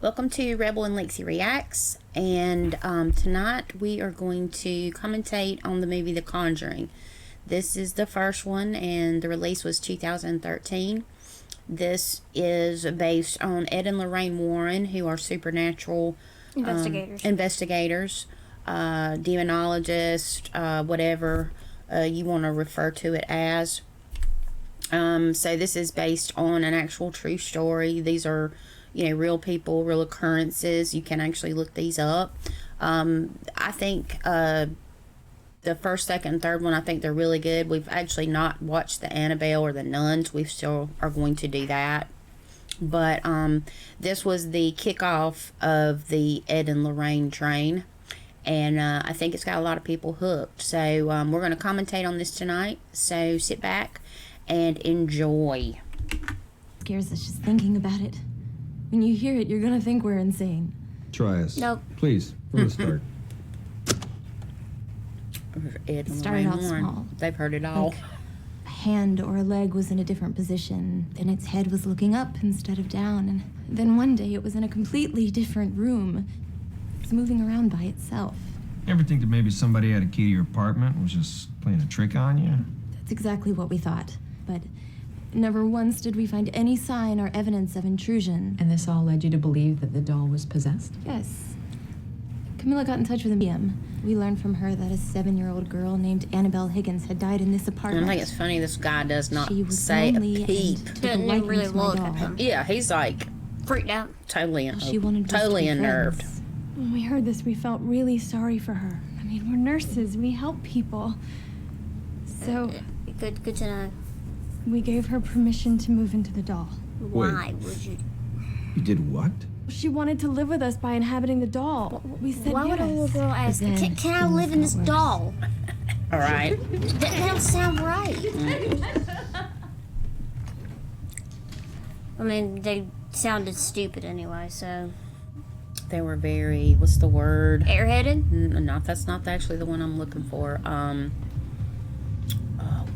Welcome to Rebel and Lexi Reacts, and tonight we are going to commentate on the movie The Conjuring. This is the first one, and the release was 2013. This is based on Ed and Lorraine Warren, who are supernatural investigators, demonologists, whatever you want to refer to it as. So this is based on an actual true story. These are, real people, real occurrences. You can actually look these up. I think the first, second, and third one, I think they're really good. We've actually not watched the Annabelle or the Nuns. We still are going to do that. But this was the kickoff of the Ed and Lorraine train. And I think it's got a lot of people hooked. So we're going to commentate on this tonight. So sit back and enjoy. Scares us just thinking about it. When you hear it, you're gonna think we're insane. Try us. Nope. Please, from the start. Ed and Started Lorraine out Warren. small. They've heard it all. Like a hand or a leg was in a different position, and its head was looking up instead of down. And then one day it was in a completely different room. It was moving around by itself. Ever think that maybe somebody had a key to your apartment and was just playing a trick on you? That's exactly what we thought. But never once did we find any sign or evidence of intrusion. And this all led you to believe that the doll was possessed? Yes. Camilla got in touch with a medium. We learned from her that a 7-year-old girl named Annabelle Higgins had died in this apartment. I think it's funny this guy does not She was say a lonely peep. and took a Doesn't liking really to my look doll. at them. Yeah, he's like Freaked out. totally, She wanted us totally to be unnerved. friends. When we heard this, we felt really sorry for her. I mean, we're nurses. We help people. So Good to know. we gave her permission to move into the doll. Why would you? You did what? She wanted to live with us by inhabiting the doll. We said Why would a little yes. girl ask, But then can I live in this worse. doll? All right. That don't sound right. I mean, they sounded stupid anyway, so. They were very, what's the word? Airheaded? That's not actually the one I'm looking for. Oh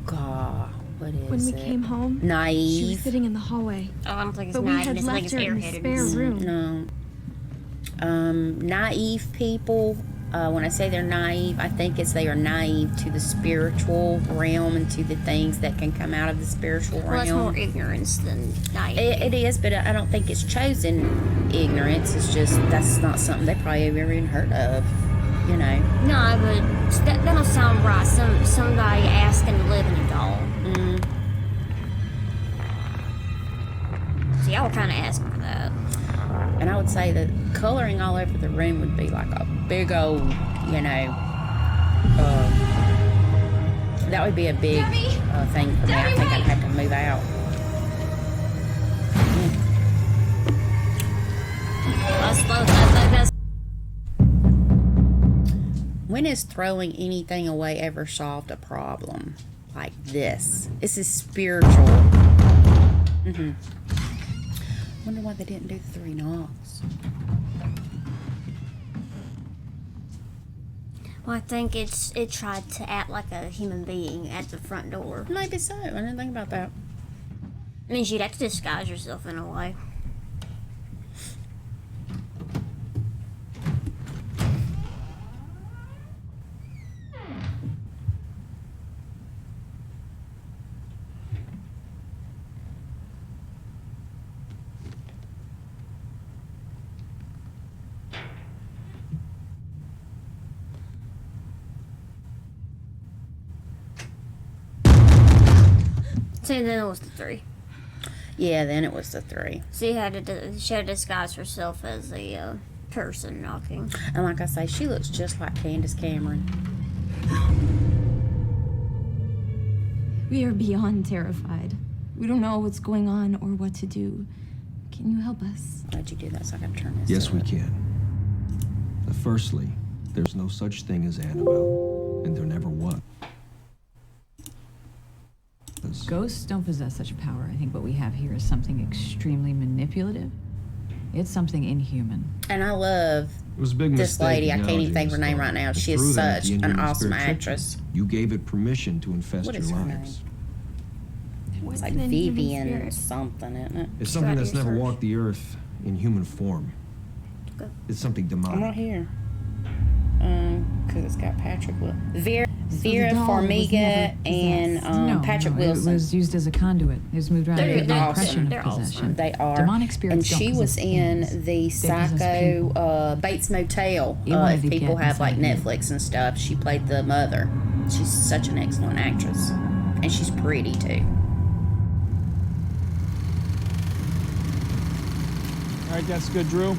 God, what is When we it? came home, she was Naive. sitting in the hallway. Oh, I don't think it's But we naive. had I think left it's her in the spare airheaded. room. No. Naive people. When I say they're naive, I think they are naive to the spiritual realm and to the things that can come out of the spiritual Well, that's realm. more ignorance than naive. It is, but I don't think it's chosen ignorance. It's just that's not something they probably have ever even heard of. No, but that don't sound right. Somebody asking to live in a doll. So y'all were kind of asking for that. And I would say that coloring all over the room would be like a big old, that would be a big thing for me. I think I'd have to move out. That's When has throwing anything away ever solved a problem like this? This is spiritual. Wonder why they didn't do the 3 knocks. Well, I think it tried to act like a human being at the front door. Maybe so. I didn't think about that. I mean, you'd have to disguise yourself in a way. So then it was the 3. Yeah, then it was the 3. She had to disguise herself as a person knocking. And like I say, she looks just like Candace Cameron. We are beyond terrified. We don't know what's going on or what to do. Can you help us? Why'd you do that? So I gotta turn this Yes, up. we can. Firstly, there's no such thing as Annabelle, and there never was. Ghosts don't possess such power. I think what we have here is something extremely manipulative. It's something inhuman. And I love It was a big this mistake. lady. I can't even think of her name right now. She is such an awesome actress. actress. You gave it permission to infest What your is her lives. It's What's like an inhuman Vivian or spirit? something, isn't it? It's something that's never Research. walked the earth in human form. It's something I'm right demonic. here. Because it's got Patrick Vera the doll was Farmiga never and possessed. Patrick It Wilson. was used as a conduit. It was moved around They're to give the awesome. impression They're of awesome. possession. They are. Demonic spirits and don't she was possess in things. the possess Psycho people. Bates Motel. You wanted If to people get have like inside you. Netflix and stuff, she played the mother. She's such an excellent actress, and she's pretty too. All right, that's good, Drew. You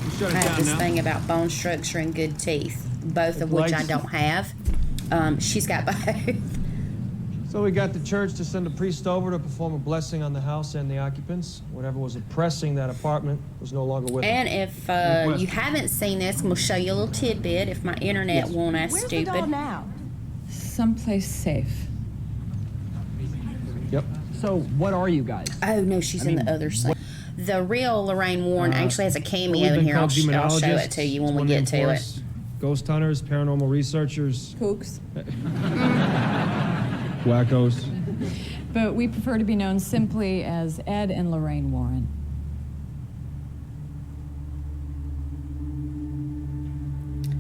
can shut I it have down this now. thing about bone structure and good teeth, both of which I Legs. don't have. She's got both. So we got the church to send a priest over to perform a blessing on the house and the occupants. Whatever was oppressing that apartment was no longer with them. And if you haven't seen this, I'm gonna show you a little tidbit. If my internet won't ask stupid. now? Someplace safe. Yep. So, what are you guys? Oh no, she's in the other side. The real Lorraine Warren actually has a cameo We've in been here. I'll called show it demonologists. to you when It's we one get name to for it. us. Ghost hunters, paranormal researchers, Kooks. wackos. But we prefer to be known simply as Ed and Lorraine Warren.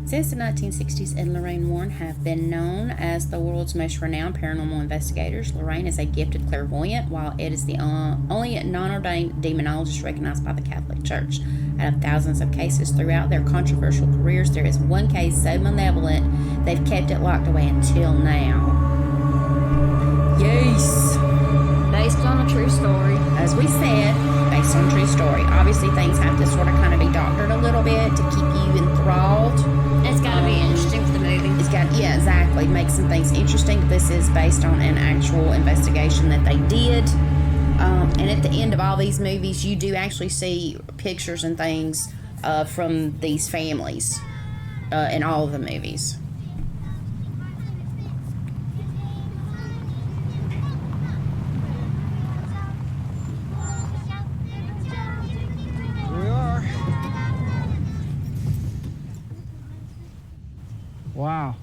Since the 1960s, Ed and Lorraine Warren have been known as the world's most renowned paranormal investigators. Lorraine is a gifted clairvoyant, while Ed is the only non-ordained demonologist recognized by the Catholic Church. Out of thousands of cases throughout their controversial careers, there is one case so malevolent they've kept it locked away until now. Yes! Based on a true story. As we said, based on true story. Obviously, things have to sort of kind of be doctored a little bit to keep you enthralled. It's got to be interesting for the movie. It's got, yeah, exactly. Make some things interesting. This is based on an actual investigation that they did. And at the end of all these movies, you do actually see pictures and things from these families in all of the movies. Here we are. Wow.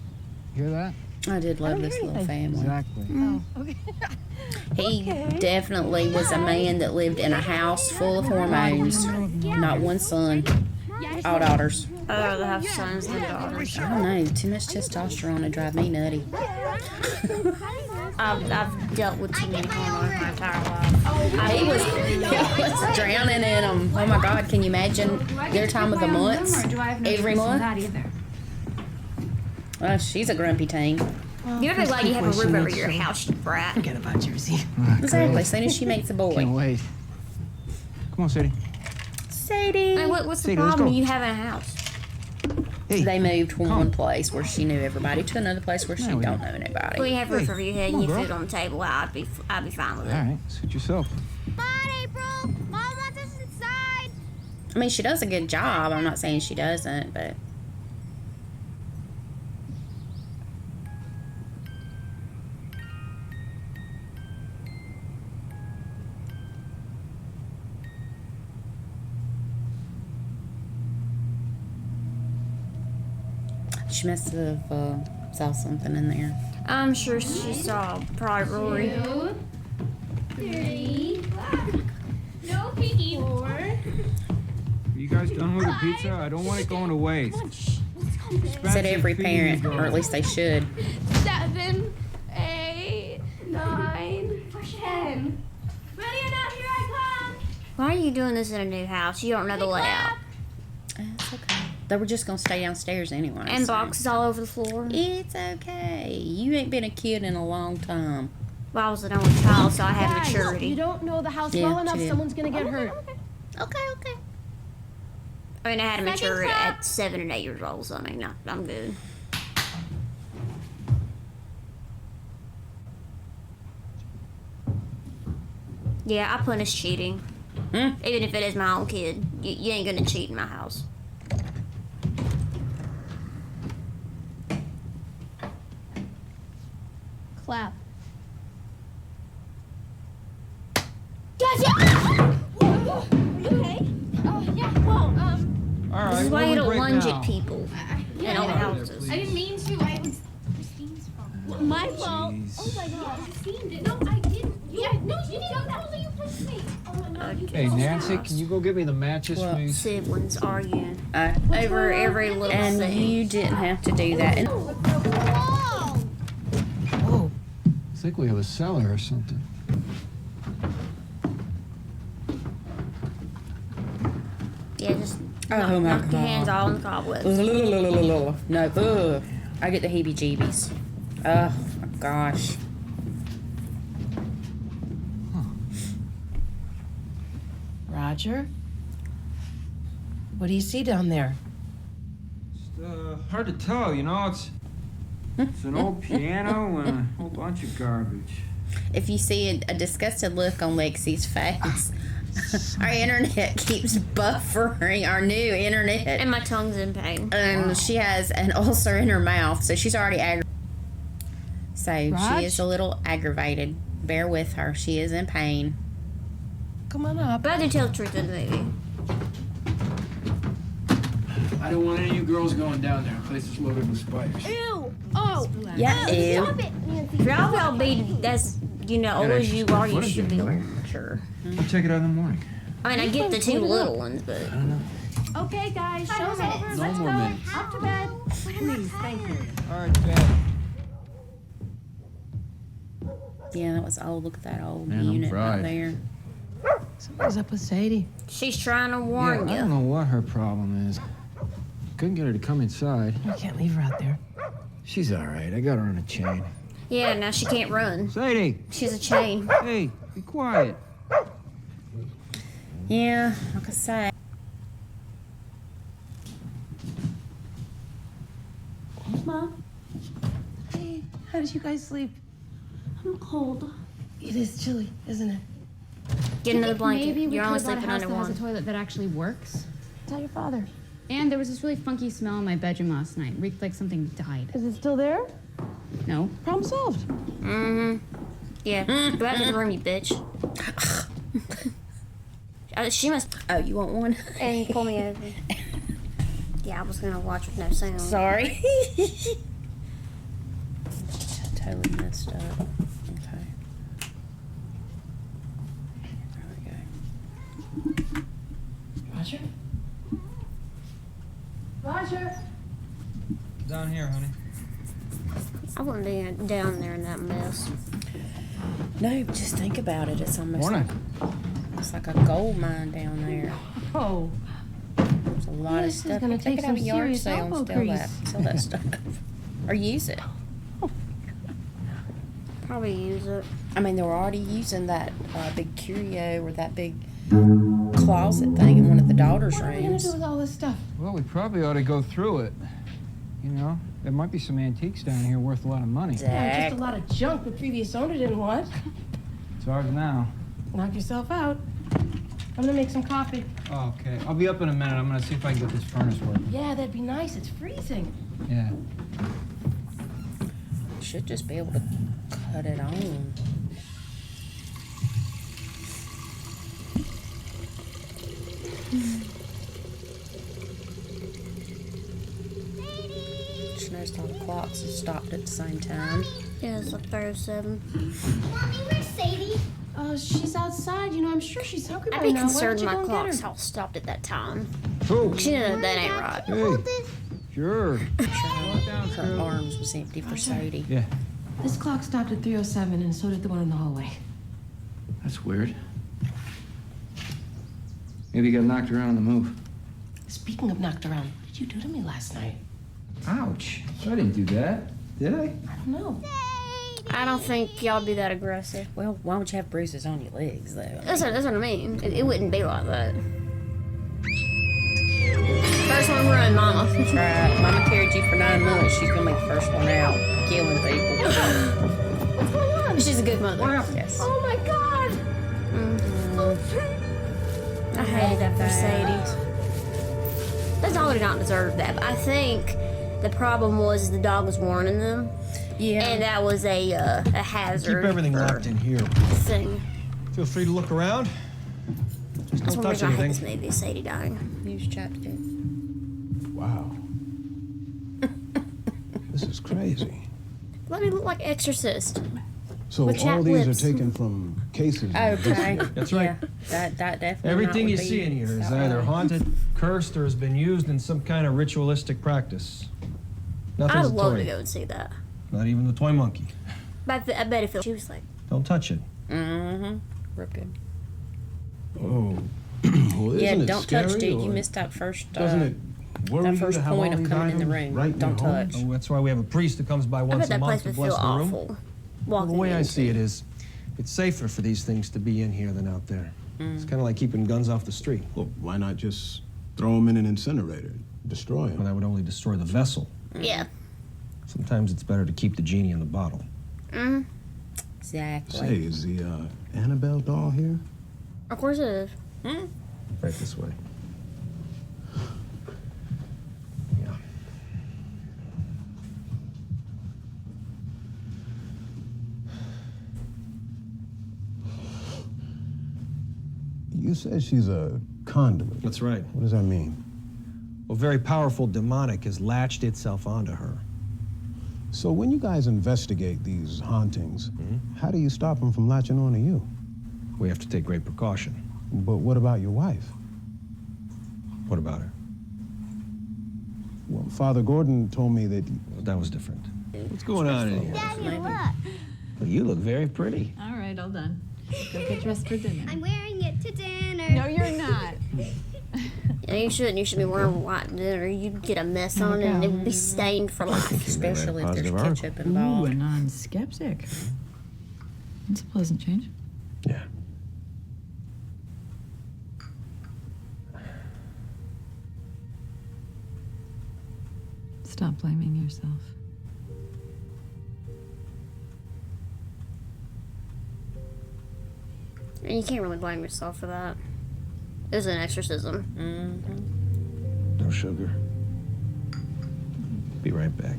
Hear that? I did love this little family. Exactly. He definitely was a man that lived in a house full of hormones. Not one son, all daughters. I'd rather have sons than daughters. I don't know, too much testosterone would drive me nutty. I've dealt with too many hormones my entire life. He was drowning in them. Oh my God, can you imagine their time of the months? Every month? She's a grumpy teen. You're ever glad you have a roof over your house, you brat. Forget about Jersey. Exactly, as soon as she makes a Can't boy. wait. Come on, Sadie. Sadie. Hey, what's the Sadie, let's problem go. you having a house? Hey. They moved from one place where she knew everybody to another place where she No, we don't don't. know Well, anybody. you have a roof over your head and Come you on, food girl. on the table. I'd be fine with it. All right, suit yourself. Come on, April! Mom wants us inside! I mean, she does a good job. I'm not saying she doesn't, but she must have saw something in there. I'm sure she saw probably Rory. 2, 3, no peeking. 4. Are you guys done with the pizza? I don't want it going to waste. Said every parent, or at least they should. 7, 8, 9, 10. Ready or not, here I come! Why are you doing this in a new house? You don't know the layout. It's okay. They were just gonna stay downstairs anyway. And so. boxes all over the floor. It's okay. You ain't been a kid in a long time. Well, I was an only child, so I had Guys, maturity. you don't know the house Yeah, well enough. she did. Someone's gonna get hurt. Okay. I mean, I had a Second maturity clap. at 7 and 8 years old, so I mean, no, I'm good. Yeah, I punish cheating. Hmm? Even if it is my own kid. You ain't gonna cheat in my house. Clap. Are you okay? Yeah, well, All right. This is what why do you we don't break lunge now? at people in old houses. I didn't mean to. I was Christine's fault. My fault. Jeez. Oh my god. Christine did. No, I didn't. Yeah, no, you didn't. Totally you pushed me. Oh no, you Hey, Nancy, can you go get me the matches, Well, please? Siblings arguing What's over every little And thing. you didn't have to do that. And Oh, I think we have a cellar or something. Yeah, just Oh my knock your hands all in the cobwebs. no, ugh. I get the heebie-jeebies. Oh my gosh. Roger? What do you see down there? It's hard to tell, you know. It's an old piano and a whole bunch of garbage. If you see a disgusted look on Lexi's face, our internet keeps buffering, our new internet. And my tongue's in pain. She has an ulcer in her mouth, so she's already aggravated. So Raj? she is a little aggravated. Bear with her. She is in pain. Come on up. But I do tell the truth in the movie. I don't want any of you girls going down there. The place is loaded with spiders. Ew! Oh! Yeah, ew. Stop it, Nancy. For y'all be that's old as you are, you should be sure. I'll check it out in the morning. I mean, I get the two little ones, but I don't know. Okay, guys, show's over. No Let's more go. minutes. Up to bed. Please, thank you. All right, Dad. Yeah, that was old. Look at that old Man, I'm unit right fried. there. Something's up with Sadie. she's trying to warn I you. don't know what her problem is. Couldn't get her to come inside. You can't leave her out there. She's all right. I got her on a chain. Yeah, now she can't run. Sadie, She's a chain. hey, be quiet. Yeah, like I say. Mom, Hey, how did you guys sleep? I'm cold. It is chilly, isn't it? Get another blanket. Maybe we You're could only have bought a sleeping house under that has one. a toilet that actually works. Tell your father. And there was this really funky smell in my bedroom last night. Reeked like something died. Is it still there? No. Problem solved. Mm-hmm. Yeah. Go out to the room, you bitch. She must. Oh, you want one? And pull me over. Yeah, I was gonna watch with no sound. Sorry. Totally messed up. Okay. There we go. Roger? Roger? Down here, honey. I wouldn't be down there in that mess. No, just think about it. It's almost Morning. it's like a gold mine down there. Oh. There's a lot This is of stuff. gonna You take take it out of a some yard serious sale and elbow sell that stuff. Or use it. Probably use it. I mean, they were already using that big curio or that big closet thing in one of the daughter's What are we gonna rooms. do with all this stuff? Well, we probably ought to go through it. You know, there might be some antiques down here worth a lot of money. Yeah, just a lot of junk the previous owner didn't want. It's ours now. Knock yourself out. I'm gonna make some coffee. Oh, okay. I'll be up in a minute. I'm gonna see if I can get this furnace working. Yeah, that'd be nice. It's freezing. Yeah. Should just be able to cut it on. Just noticed all the clocks have stopped at the same time. Yeah, it's like 37. Mommy, where's Sadie? She's outside. You know, I'm sure she's hungry I'd by be now. Why concerned don't you my go and get clock's her? all stopped at that time. Who? She knows that ain't right. Hey. Sure. Her arms was empty for Sadie. Yeah. This clock stopped at 3:07, and so did the one in the hallway. That's weird. Maybe you got knocked around on the move. Speaking of knocked around, what did you do to me last night? Ouch. I didn't do that. Did I? I don't know. I don't think y'all be that aggressive. Well, why would you have bruises on your legs, though? That's what I mean. It wouldn't be like that. First one run, Mama. That's right. Mama carried you for 9 months. She's gonna be the first one out, killing people. What's going on? She's a good mother. Yes. Oh my God! I hated that for Sadie. That dog did not deserve that. But I think the problem was the dog was warning them, Yeah. and that was a hazard. Keep everything locked in here. Thing. Feel free to look around. Just That's don't one touch reason I hate anything. this movie. Is Sadie dying. Use chapstick. Wow. This is crazy. Let me look like Exorcist. So With all chapped these lips. are taken from cases. Okay. That's right. Yeah, that definitely. Everything not you would see be in here is outright. either haunted, cursed, or has been used in some kind of ritualistic practice. I'd Nothing's a love toy. to go and see that. Not even the toy monkey. But I bet if she was like, Don't touch it. Mm-hmm. Real good. Oh, well, Yeah, isn't it don't scary, touch, dude. You or missed that first. Doesn't it worry that you first to have point all of these coming in the items room. right in Don't your home? touch. Oh, that's why we have a priest that comes by I once bet a that month place to would bless feel the room. awful. Well, Walking the way I into. see it is, it's safer for these things to be in here than out there. It's kind of like keeping guns off the street. Well, why not just throw them in an incinerator, destroy Well, them? that would only destroy the vessel. Yeah. Sometimes it's better to keep the genie in the bottle. Mm. Exactly. Say, is the Annabelle doll here? Of course it is. Right this way. Yeah. You said she's a conduit. That's right. What does that mean? A very powerful demonic has latched itself onto her. So when you guys investigate these hauntings, how do you stop them from latching onto you? We have to take great precaution. But what about your wife? What about her? Well, Father Gordon told me that... That was different. What's going on in here? Daddy, look. Well, you look very pretty. All right, all done. Go get dressed for dinner. I'm wearing it to dinner. No, you're not. Yeah, you shouldn't. You should be wearing white dinner. You'd get a mess on it and it would be stained for life. Especially if there's Positive article. ketchup Ooh, involved. a non-skeptic. It's a pleasant change. Yeah. Stop blaming yourself. And you can't really blame yourself for that. It was an exorcism. No sugar. Be right back.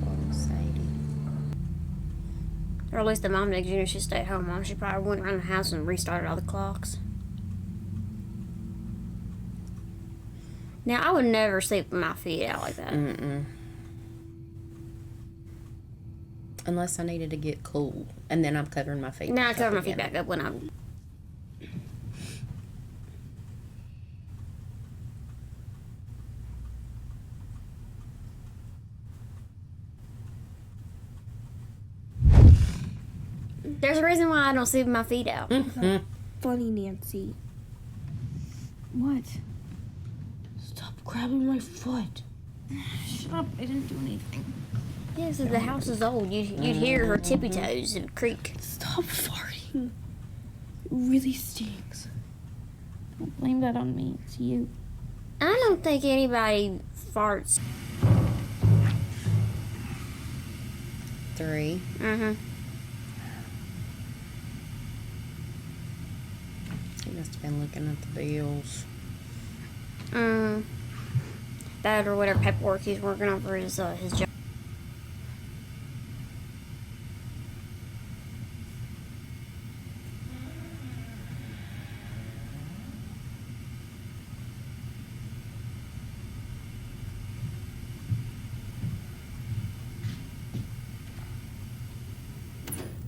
Poor Sadie. Or at least the mom did. You know, she stayed home mom. She probably went around the house and restarted all the clocks. Now, I would never sleep with my feet out like that. Unless I needed to get cool, and then I'm covering my feet. Now I back cover my up feet again. back up when I'm. There's a reason why I don't sleep with my feet out. Funny, Nancy. What? Stop grabbing my foot. Shut up. I didn't do anything. Yeah, so the house is old. You'd hear her tippy toes and creak. Stop farting. It really stinks. Don't blame that on me. It's you. I don't think anybody farts. 3. Mm-hmm. He must have been looking at the bills. That or whatever paperwork he's working on for his job.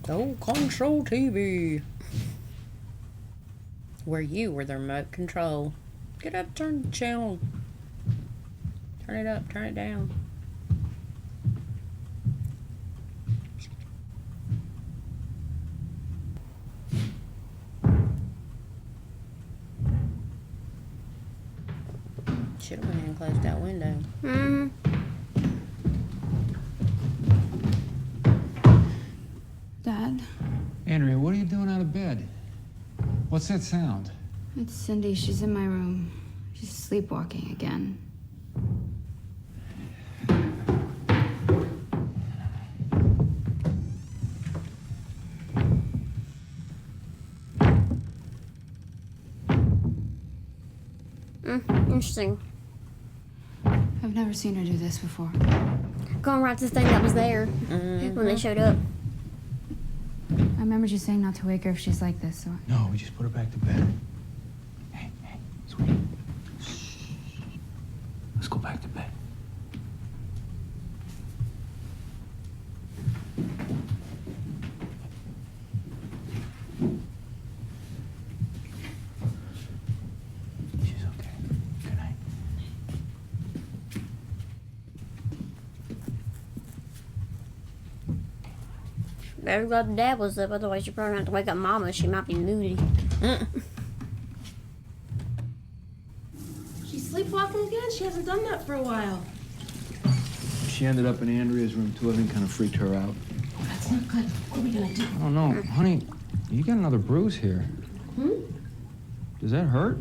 Oh, control TV. Where you were the remote control. Get up, turn the channel. Turn it up, turn it down. Should have went in and closed that window. Mm-hmm. Dad, Andrea, what are you doing out of bed? What's that sound? it's Cindy. She's in my room. She's sleepwalking again. Interesting. I've never seen her do this before. Going right to the thing that was there when they showed up. I remembered you saying not to wake her if she's like this, so. No, we just put her back to bed. Hey, sweetie. Very glad the dad was up, otherwise you're probably gonna have to wake up Mama. She might be moody. She's sleepwalking again? She hasn't done that for a while. She ended up in Andrea's room, too. I think kind of freaked her out. Oh, that's not good. What are we gonna do? I don't know. Honey, you got another bruise here. Does that hurt?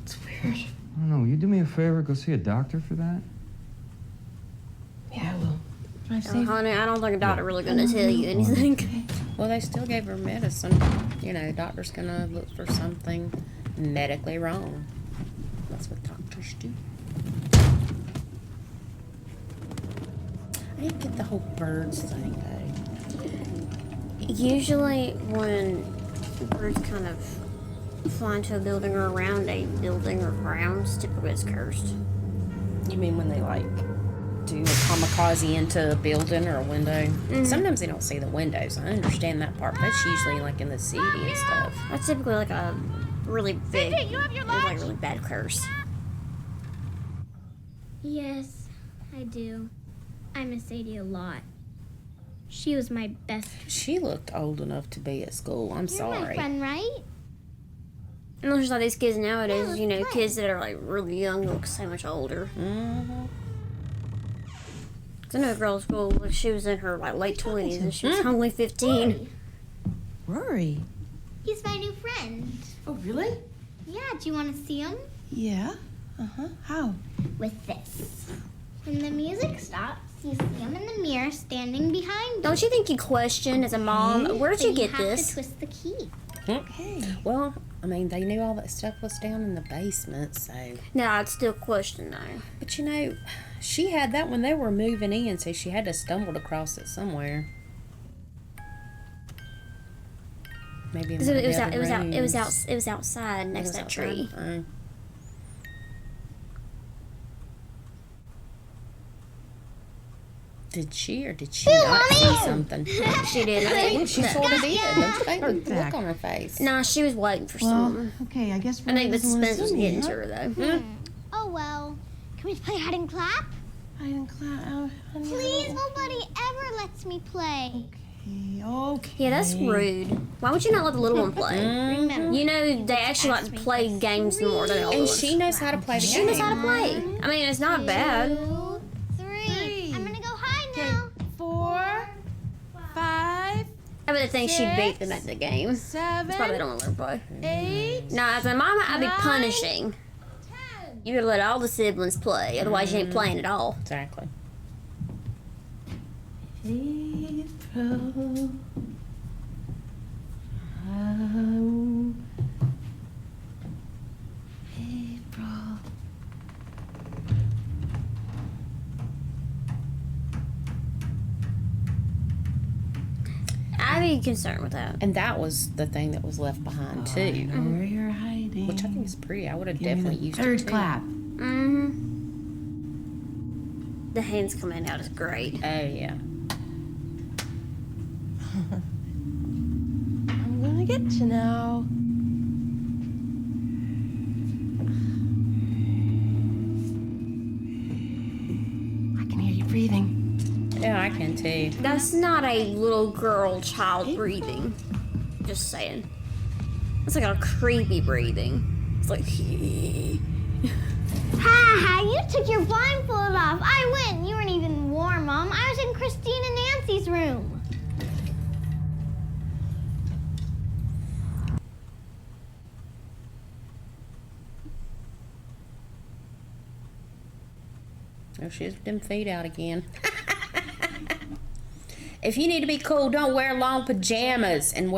It's weird. I don't know. Will you do me a favor? Go see a doctor for that? Yeah, I will. Drive Oh, safe. honey, I don't think a doctor really gonna tell you anything. Well, they still gave her medicine. You know, doctor's gonna look for something medically wrong. That's what doctors do. I didn't get the whole birds thing, though. Usually, when birds kind of fly into a building or around a building or grounds, typically it's cursed. You mean when they, like, do a kamikaze into a building or a window? Sometimes they don't see the windows. I understand that part. That's usually, like, in the city and stuff. That's typically like a really big, like a really bad curse. Yes, I do. I miss Sadie a lot. She was my best. She looked old enough to be at school. I'm You're sorry. my friend, right? And there's like these kids nowadays, you know, kids that are like really young look so much older. Mm-hmm. 'Cause I know a girl at school, like, she was in her like late 20s and she was only 15. Rory. He's my new friend. Oh, really? Yeah, do you want to see him? Yeah. Uh-huh. How? With this. When the music stops, you see him in the mirror standing behind you. Don't you think you question as a mom, where'd you get have this? to twist the key. Okay. Well, I mean, they knew all that stuff was down in the basement, so... No, I'd still question though. But, you know, she had that when they were moving in, so she had to stumbled across it somewhere. Maybe in one of the other rooms. It was outside It next was to that outside? tree. Oh. Did she or did she not see something? She did. I Well, think she sort of did. Don't you think? With the look on her face. Nah, she was waiting for Well, something. okay, I guess I think the Rory doesn't wanna suspense was see me, getting huh? to her though. Oh, well. Can we play hide and clap? Hide and clap. Oh, honey, Please, nobody ever lets me play. Okay. Yeah, that's rude. Why would you not let the little one play? Remember. You know, they actually like to play games more than the older And ones. she knows how to play the She knows game. how to play. I mean, it's not bad. 2, 3. I'm gonna go hide now. 4, 5, I would think she'd beat them at the game. 7, That's why they don't want to play. 8. No, as a mama, I'd be punishing. You gotta let all the siblings play, otherwise you ain't playing at all. Exactly. April. April. I'd be concerned with that. And that was the thing that was left behind I too, know where you're hiding. which I think is pretty. I would have Give me definitely the used third it too. clap. Mm-hmm. The hands coming out is great. Oh yeah. I'm gonna get you now. I can hear you breathing. Yeah, I can too. That's not a little girl child breathing. Just saying. It's like a creepy breathing. It's like Ha! You took your blindfold off. I win. You weren't even warm, Mom. I was in Christine and Nancy's room. Oh, she's them feet out again. If you need to be cool, don't wear long pajamas and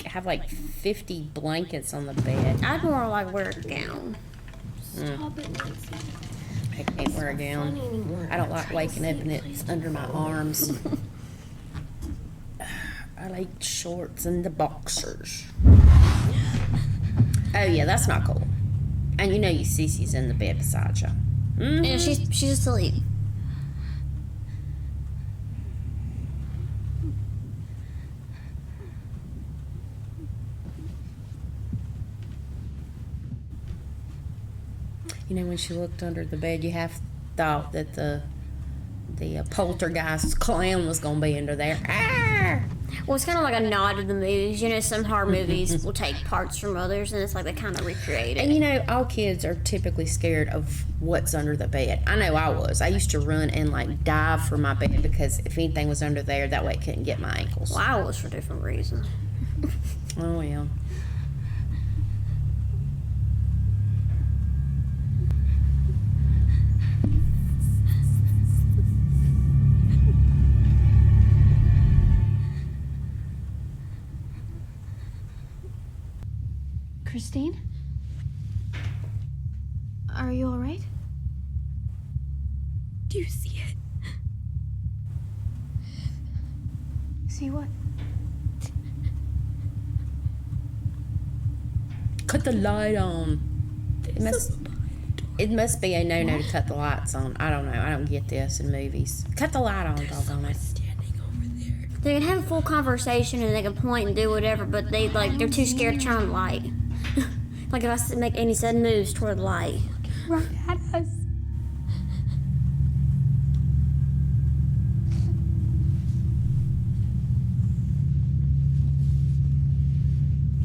have like 50 blankets on the bed. I'd more like wear a gown. Stop it, Nancy. I can't wear a gown. I don't like waking up and it's under my arms. I like shorts and the boxers. Oh yeah, that's not cool. And you know your Cece's in the bed beside you. Mm-hmm. And she's asleep. You know, when she looked under the bed, you have thought that the the poltergeist clown was gonna be under there. Ah! Well, it's kind of like a nod to the movies. You know, some horror movies will take parts from others, and it's like they kind of recreate it. And you know, all kids are typically scared of what's under the bed. I know I was. I used to run and like dive for my bed because if anything was under there, that way it couldn't get my ankles. Well, I was for different reasons. Oh well. Christine? Are you alright? Do you see it? See what? Cut the light on. It must be a no-no to cut the lights on. I don't know. I don't get this in movies. Cut the light on, doggone it. They can have a full conversation and they can point and do whatever, but they're too scared to turn on the light. Like if I make any sudden moves toward the light. Right at us.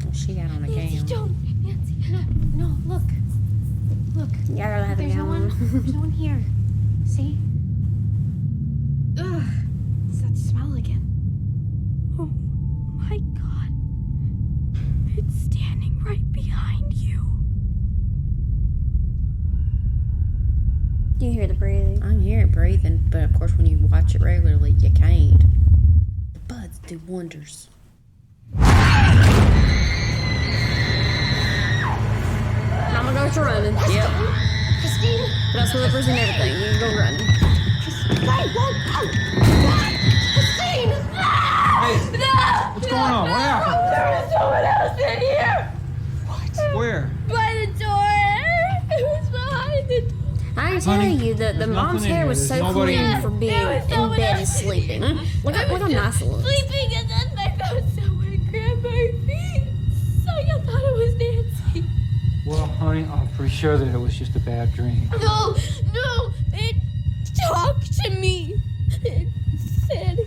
Well, she got on a Nancy, gown. don't. Nancy, no, look. Look. Yeah, I'd rather have a There's no gown. there's no one here. See? Ugh. It's that smell again. Oh my God. It's standing right behind you. Do you hear the breathing? I hear it breathing, but of course when you watch it regularly, you can't. The buds do wonders. Mama goes running. Yep. Christine. Got slippers and everything. You can go running. Wait, whoa, Christine! Hey, what's going on? What happened? There was someone else in here! Where? By the door! It was behind the door. I can tell Honey, you that the there's mom's nothing in hair here. was There's so nobody in clean here. for being There was in someone bed and else. sleeping. Look how nice it looks. Sleeping and then I felt someone grab my feet. So I thought it was Nancy. Well, honey, I'm pretty sure that it was just a bad dream. No, it talked to me. It said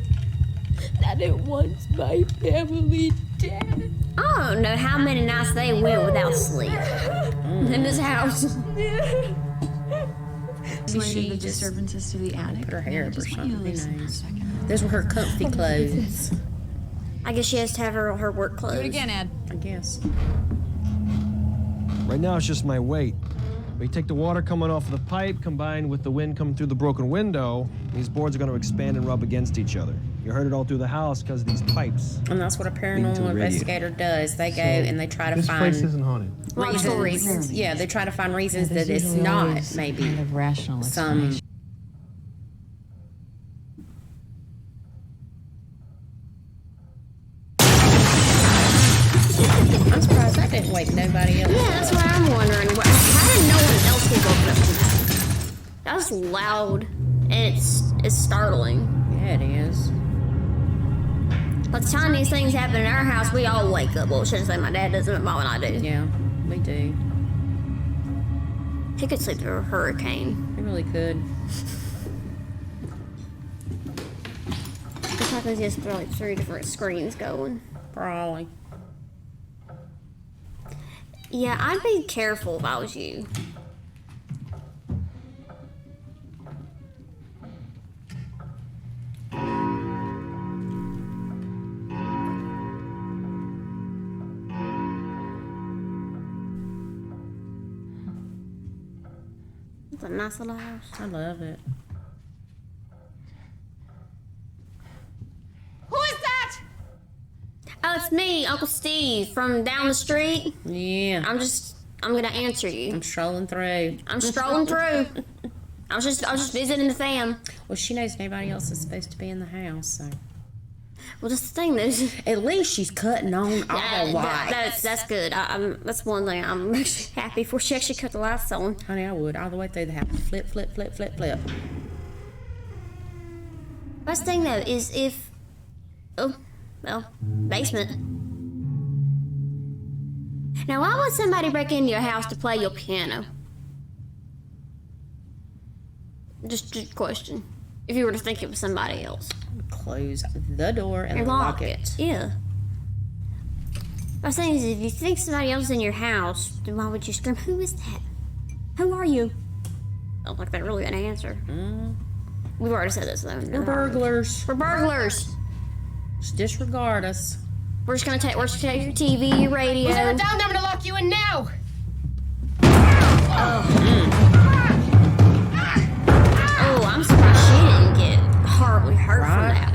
that it wants my family dead. I don't know how many nights they went without sleep in this house. Maybe she the just disturbances to the attic. put her hair up or Just something. Who listen for a knows? second. Those were her comfy clothes. I guess she has to have her work clothes. Do it again, Ed. I guess. Right now, it's just my weight. But you take the water coming off of the pipe combined with the wind coming through the broken window, these boards are going to expand and rub against each other. You heard it all through the house because of these pipes. And that's what a Into paranormal a radiator. investigator does. They go and they try to This place find isn't haunted. Long stories. reasons. Yeah, they try to find reasons There's that it's usually not always maybe kind of rational some. explanation. I'm surprised that didn't wake nobody else. Yeah, that's what I'm wondering. How did no one else get woken up to that? That's loud, and it's startling. Yeah, it is. By the time these things happen in our house, we all wake up. Well, I shouldn't say my dad doesn't, but Mom and I do. Yeah, we do. He could sleep through a hurricane. We really could. It's like there's just like 3 different screens going. Probably. Yeah, I'd be careful if I was you. It's a nice little house. I love it. Who is that? Oh, it's me, Uncle Steve, from down the street. Yeah. I'm gonna answer you. I'm strolling through. I'm strolling through. I was just visiting the fam. Well, she knows nobody else is supposed to be in the house, so. Well, that's the thing, is At least she's cutting on all lights. that's good. That's one thing I'm actually happy for. She actually cut the lights on. Honey, I would. All the way through the house. Flip, flip, flip, flip, flip. Best thing though is if, basement. Now, why would somebody break into your house to play your piano? Just a question. If you were to think it was somebody else. Close the door and And lock it. Yeah. I was saying is if you think somebody else is in your house, then why would you scream, who is that? Who are you? I don't think that really an answer. We've already said this though. We're burglars. We're burglars. Just disregard us. We're just gonna take your TV, your radio. Who's ever down there? I'm gonna lock you in now. Oh, I'm surprised she didn't get horribly hurt from that.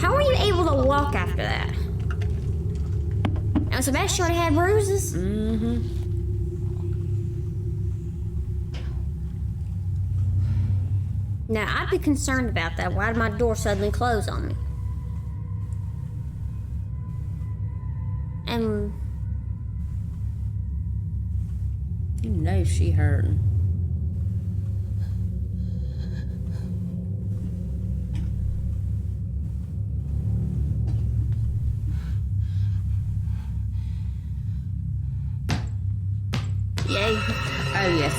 How were you able to walk after that? And Sebastian already had bruises. Now, I'd be concerned about that. Why did my door suddenly close on me? And You know she hurting. yay. Oh yes,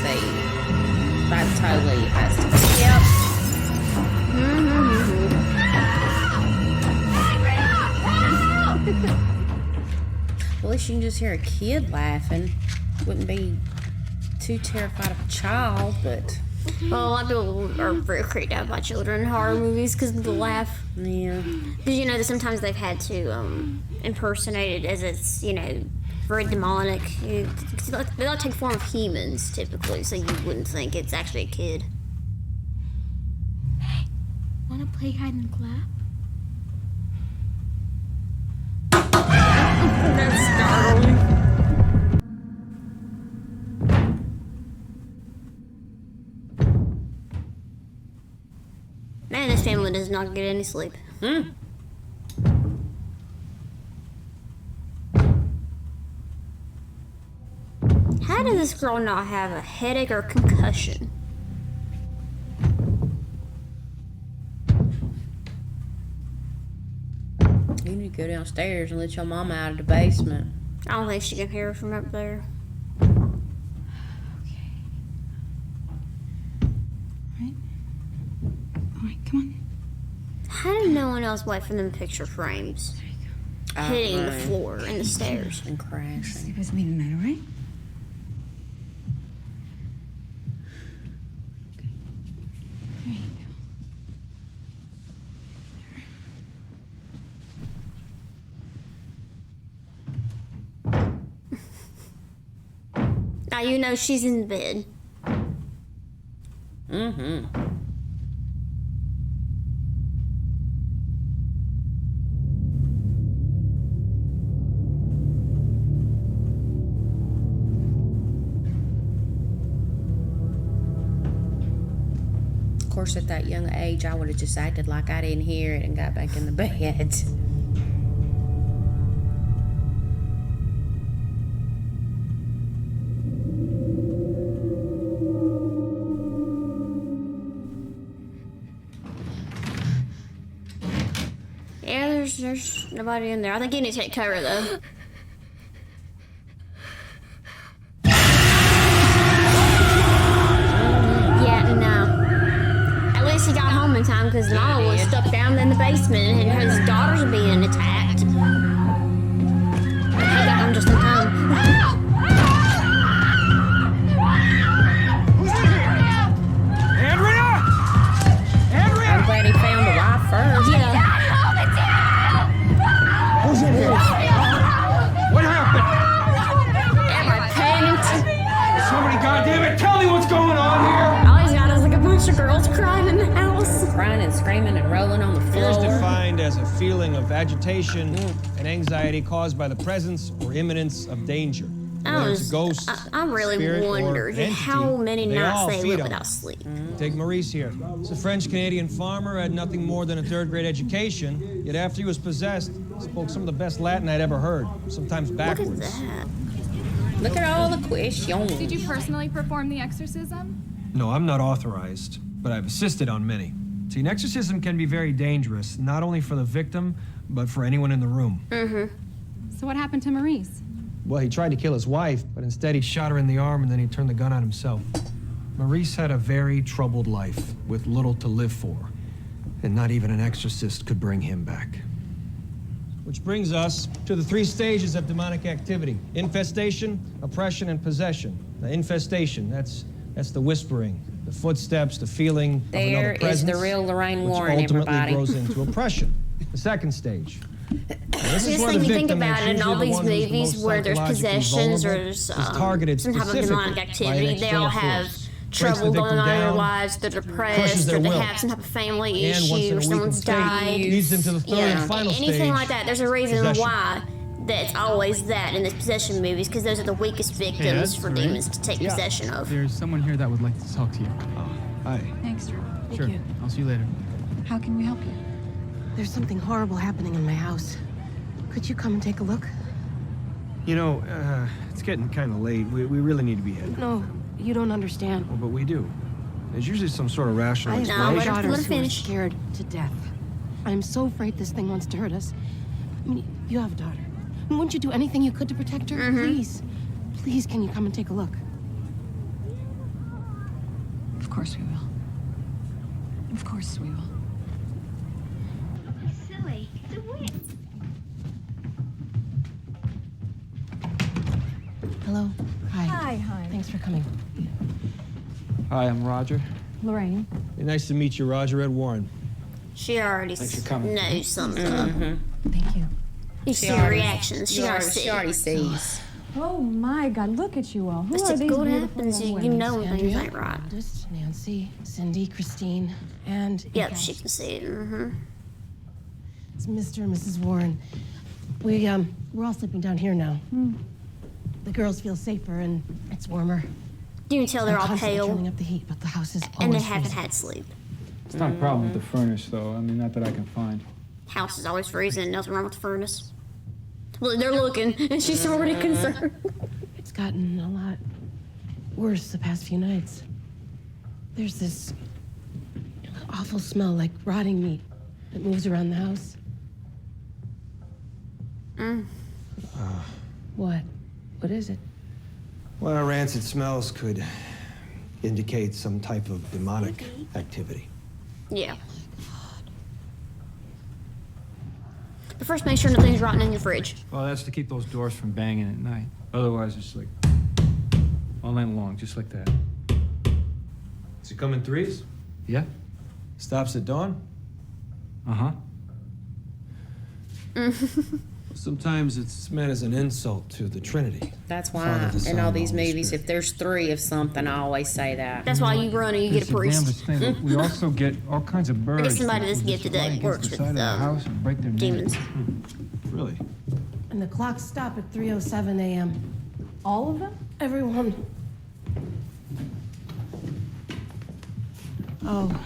that totally has to be. Yep. Well, at least you can just hear a kid laughing. Wouldn't be too terrified of a child, but Well, a lot of people are very creeped out by children in horror movies because of the laugh. yeah. Because you know that sometimes they've had to impersonate it as it's, you know, very demonic. They don't take form of humans typically, so you wouldn't think it's actually a kid. Hey, wanna play hide and clap? That's startling. Man, this family does not get any sleep. How did this girl not have a headache or concussion? You need to go downstairs and let your mama out of the basement. I don't think she can hear from up there. Alright, come on. How did no one else wait for them picture frames? Hitting the floor and the stairs. And crashing. Sleep with me tonight, all right? Now you know she's in bed. Of course, at that young age, I would have just acted like I didn't hear it and got back in the bed. Yeah, there's nobody in there. I think you need to take cover though. Yeah, no. At least he got home in time because Mama was stuck down in the basement and his daughters were being attacked. He got home just in time. I'm glad he found the wife first. Yeah. What happened? Everybody panicked. Somebody, goddammit, tell me what's going on here! All he's got is like a bunch of girls crying in the house. Crying and screaming and rolling on the Fear is floor. defined as a feeling of agitation and anxiety caused by the presence or imminence of danger. Whether it's a ghost, I really spirit, or wondered entity, how many they nights all they feed live on without it. sleep. Take Maurice here. He's a French-Canadian farmer, had nothing more than a third-grade education, yet after he was possessed, spoke some of the best Latin I'd ever heard, sometimes backwards. Look at that. Look at all the questions. Did you personally perform the exorcism? No, I'm not authorized, but I've assisted on many. See, an exorcism can be very dangerous, not only for the victim, but for anyone in the room. So what happened to Maurice? Well, he tried to kill his wife, but instead he shot her in the arm and then he turned the gun on himself. Maurice had a very troubled life with little to live for, and not even an exorcist could bring him back. Which brings us to the 3 stages of demonic activity: infestation, oppression, and possession. The infestation, that's the whispering, the footsteps, the feeling of There another is presence, the real Lorraine which Warren, ultimately everybody. grows into oppression. The second stage. This is Just where think the you think victim, about that's it in all usually the these one who's the movies most where there's psychologically possessions or vulnerable, there's is targeted some type of specifically demonic by an activity, they all external have force. trouble Breaks the going on victim in their down, lives, they're crushes depressed, their or they will, have some type of family and once in issue, a or week someone's of fate, died. leads them to the third and final anything stage, like that. There's a reason possession. why that's always that in the possession movies, because those are the weakest victims that's for right. demons to take possession of. There's someone here that would like to talk to you. Hi. Thanks, Drew. Sure. I'll see you later. How can we help you? There's something horrible happening in my house. Could you come and take a look? You know, it's getting kind of late. We really need to be heading. No, you don't understand. Well, but we do. There's usually some sort of rational I have explanation. daughters who are finish. scared to death. I'm so afraid this thing wants to hurt us. I mean, you have a daughter. And wouldn't you do anything you could to protect her? Please. Please, can you come and take a look? Of course we will. Of course we will. Silly. It's a witch. Hello? Hi. Hi. Thanks for coming. Hi, I'm Roger. Lorraine. Hey, nice to meet you, Roger Ed Warren. She already Thanks for coming. knows something. Thank you. You see her reactions. She She already sees. Oh my God, look at you all. Who It's are just these good beautiful happens. young You women? know when things Andrea, ain't right. Oldest, Nancy, Cindy, Christine, and Yep, she can see it. it's Mr. and Mrs. Warren. We're all sleeping down here now. The girls feel safer and it's warmer. You can tell they're I'm all constantly pale, turning up the heat, but the house is and they always haven't freezing. had sleep. It's not a problem with the furnace, though. I mean, not that I can find. House is always freezing. Nothing wrong with the furnace. Well, they're looking, and she's already concerned. It's gotten a lot worse the past few nights. There's this awful smell like rotting meat that moves around the house. What? What is it? Well, rancid smells could indicate some type of demonic activity. Yeah. But first, make sure nothing's rotten in your fridge. Well, that's to keep those doors from banging at night. Otherwise, it's like all night long, just like that. Does he come in threes? Yeah? Stops at dawn? Uh-huh. Sometimes it's meant as an insult to the Trinity. That's Father, why the Son, in all and these the Holy movies, Spirit. if there's 3 of something, I always say that. That's why you run and you get a It's the priest. damnedest thing. We also get all kinds of birds. somebody that that's will just gifted fly that against works the with, side of the house and break their demons. necks. Really? And the clocks stop at 3:07 a.m. All of them? Everyone. Oh,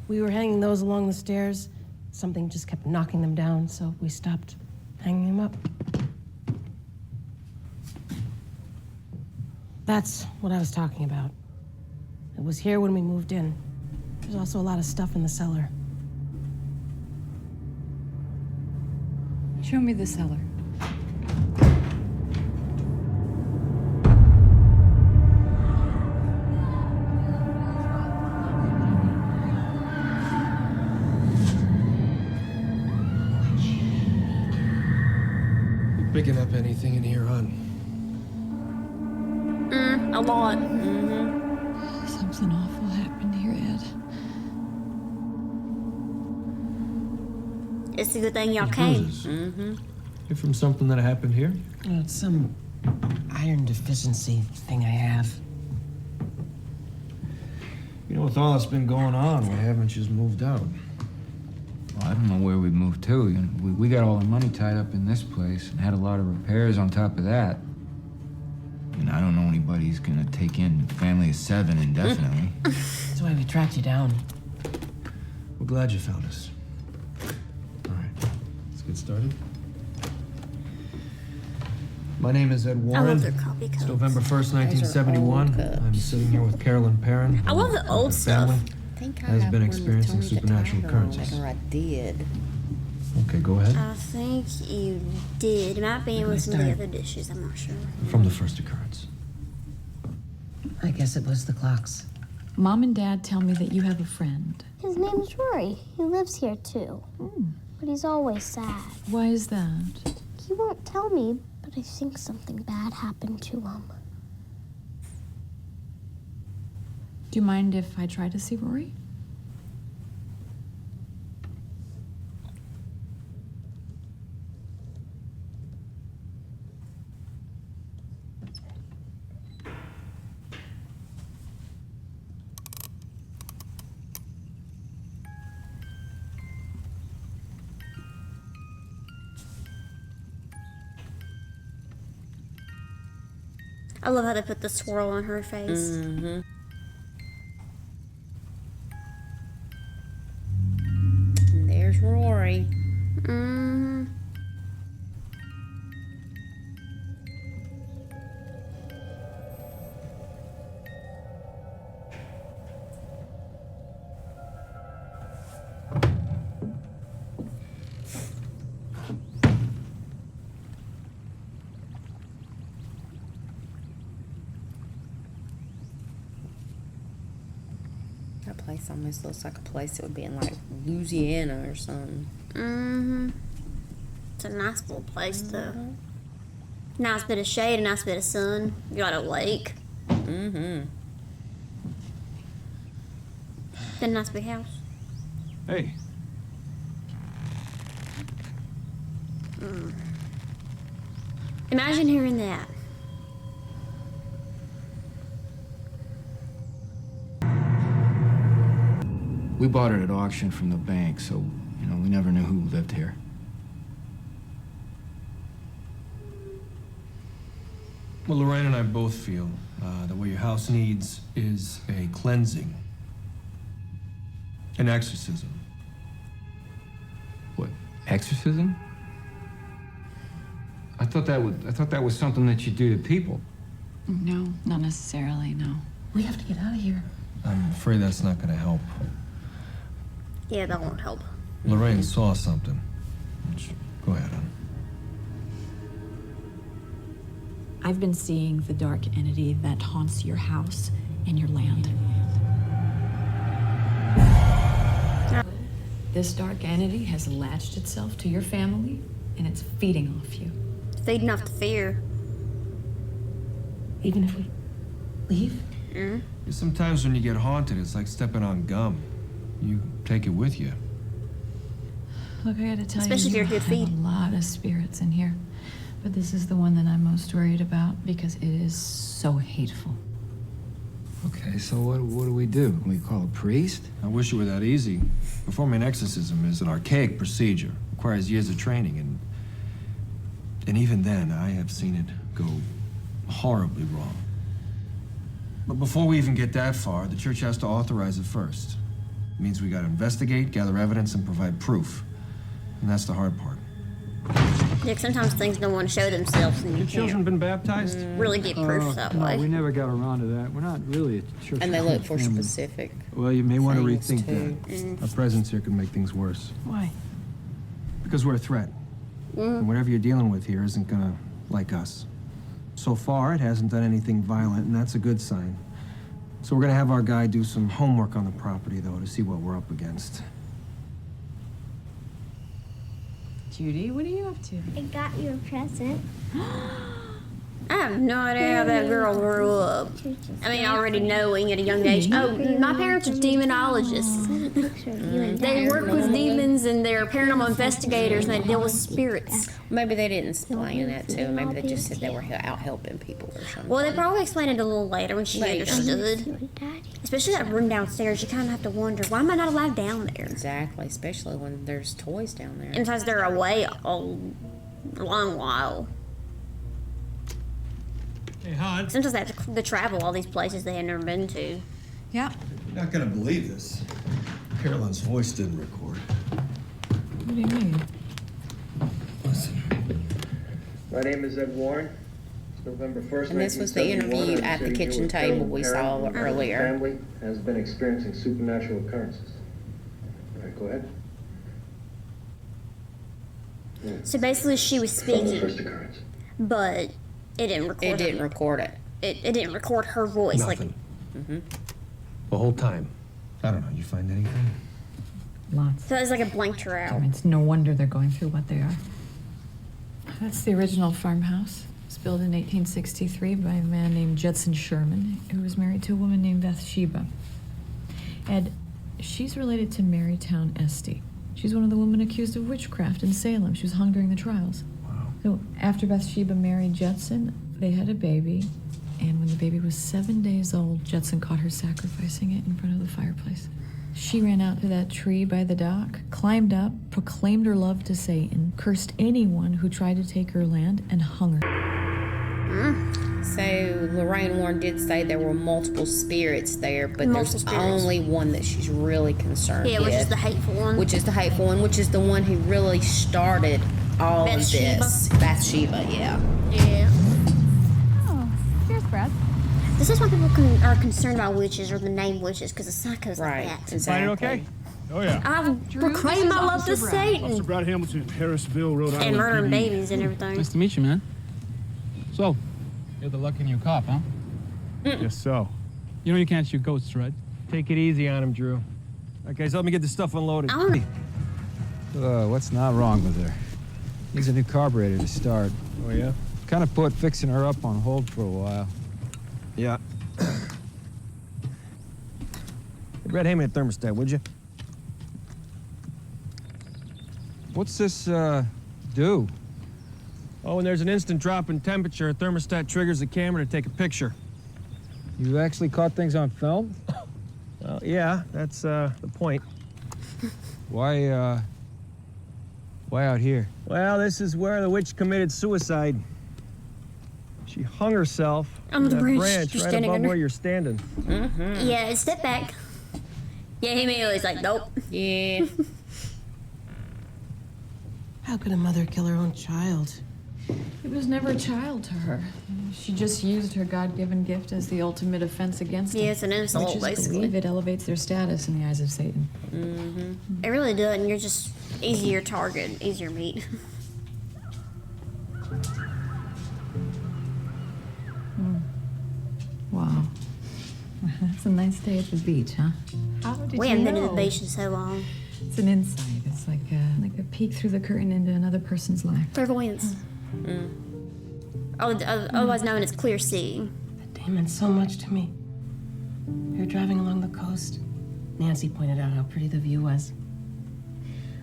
we were hanging those along the stairs. Something just kept knocking them down, so we stopped hanging them up. That's what I was talking about. It was here when we moved in. There's also a lot of stuff in the cellar. Show me the cellar. You picking up anything in here, hon? A lot. Something awful happened here, Ed. It's a good thing y'all came. You're from something that happened here? It's some iron deficiency thing I have. You know, with all that's been going on, why haven't you just moved out? Well, I don't know where we moved to. You know, we got all our money tied up in this place and had a lot of repairs on top of that. And I don't know anybody who's gonna take in a family of 7 indefinitely. That's why we tracked you down. We're glad you found us. All right, let's get started. My name is Ed Warren. I love their coffee It's cups. November 1st, 1971. old cups. I'm sitting here with Carolyn Perrin. I love the old Her stuff. family I think I has have been one with experiencing Tony the supernatural Tiger on occurrences. there, or I did. Okay, go ahead. I think you did. It might be with some of the other dishes. I'm not sure. From the first occurrence. I guess it was the clocks. Mom and Dad tell me that you have a friend. His name's Rory. He lives here too. But he's always sad. Why is that? He won't tell me, but I think something bad happened to him. Do you mind if I try to see Rory? I love how they put the swirl on her face. Mm-hmm. And there's Rory. Mm-hmm. That place almost looks like a place that would be in like Louisiana or something. Mm-hmm. It's a nice little place though. Nice bit of shade, a nice bit of sun. You got a lake. Mm-hmm. Got a nice big house. Hey. Imagine hearing that. We bought it at auction from the bank, so, you know, we never knew who lived here. Well, Lorraine and I both feel that what your house needs is a cleansing, an exorcism. What, exorcism? I thought that was something that you do to people. No, not necessarily, no. We have to get out of here. I'm afraid that's not going to help. Yeah, that won't help. Lorraine saw something. Go ahead, hon. I've been seeing the dark entity that haunts your house and your land. This dark entity has latched itself to your family, and it's feeding off you. Feeding off the fear. Even if we leave? Sometimes when you get haunted, it's like stepping on gum. You take it with you. Look, I gotta tell Especially if you, you're good feet. have a lot of spirits in here. But this is the one that I'm most worried about because it is so hateful. Okay, so what do we do? We call a priest? I wish it were that easy. Performing an exorcism is an archaic procedure. Requires years of training, and even then, I have seen it go horribly wrong. But before we even get that far, the church has to authorize it first. It means we gotta investigate, gather evidence, and provide proof. And that's the hard part. Yeah, sometimes things don't want to show themselves and you Your children can't been baptized? really get proof that way. No, we never got around to that. We're not really a church. And they look for family. specific. Well, you may want to things, rethink too. that. Our presence here can make things worse. Why? Because we're a threat. And whatever you're dealing with here isn't gonna like us. So far, it hasn't done anything violent, and that's a good sign. So we're gonna have our guy do some homework on the property, though, to see what we're up against. Judy, what are you up to? I got you a present. I have no idea how that girl grew up. I mean, already knowing at a young age. Oh, my parents are demonologists. They work with demons and they're paranormal investigators and they deal with spirits. Maybe they didn't explain that to him. Maybe they just said they were out helping people or something. Well, they probably explained it a little later when she understood. Especially that room downstairs, you kind of have to wonder, why am I not allowed down there? Exactly, especially when there's toys down there. And besides, they're away a long while. Hey, hon. Sometimes they have to travel all these places they had never been to. Yeah. You're not gonna believe this. Carolyn's voice didn't record. What do you mean? Listen. My name is Ed Warren. It's November 1st, And this was the 1971. interview I'm at the sitting here kitchen with table Carolyn we Perrin, saw whose earlier. family has been experiencing supernatural occurrences. All right, go ahead. So basically, she was From the speaking, first occurrence. but it didn't record. It didn't record it. It didn't record her voice. Nothing. Mm-hmm. The whole time. I don't know, you find anything? Lots. So it's like a blank trail. It's no wonder they're going through what they are. That's the original farmhouse. It was built in 1863 by a man named Judson Sherman, who was married to a woman named Bathsheba. Ed, she's related to Marytown Esty. She's one of the women accused of witchcraft in Salem. She was hung during the trials. Wow. So after Bathsheba married Judson, they had a baby. And when the baby was 7 days old, Judson caught her sacrificing it in front of the fireplace. She ran out to that tree by the dock, climbed up, proclaimed her love to Satan, cursed anyone who tried to take her land, and hung her. So Lorraine Warren did say there were multiple spirits there, but Multiple there's spirits. only one that she's really concerned Yeah, with. which is the hateful one. Which is the hateful one, which is the one who really started all Bathsheba? of this. Bathsheba, yeah. Yeah. Oh, cheers, Brad. This is why people are concerned about witches or the name witches, because of psychos like that. Exactly. Find it okay? Oh, yeah. I've proclaimed my love to Officer Satan. Brad Hamilton, Harrisville, Rhode Island. And murdering PD. babies and everything. Nice to meet you, man. So, you're the lucky new cop, huh? Yes, so. You know you can't shoot ghosts, right? Take it easy on him, Drew. All right, guys, help me get this stuff unloaded. What's not wrong with her? Needs a new carburetor to start. Oh, yeah? Kind of put fixing her up on hold for a while. Yeah. Hey, Brad, hand me a thermostat, would you? What's this, do? Oh, when there's an instant drop in temperature, a thermostat triggers the camera to take a picture. You actually caught things on film? Well, yeah, that's the point. Why out here? Well, this is where the witch committed suicide. She hung herself On the that bridge, branch you're right standing above under. where you're standing. Yeah, step back. Yeah, he immediately was like, nope. Yeah. How could a mother kill her own child? It was never a child to her. She just used her God-given gift as the ultimate offense against Yeah, him. it's an insult, Witches basically. believe it elevates their status in the eyes of Satan. It really doesn't. You're just easier target, easier meat. Wow. That's a nice day at the beach, huh? How did We you haven't been to the know? beach in so long. It's an insight. It's like a peek through the curtain into another person's life. Clairvoyance. Otherwise known as clear seeing. That day meant so much to me. We were driving along the coast. Nancy pointed out how pretty the view was.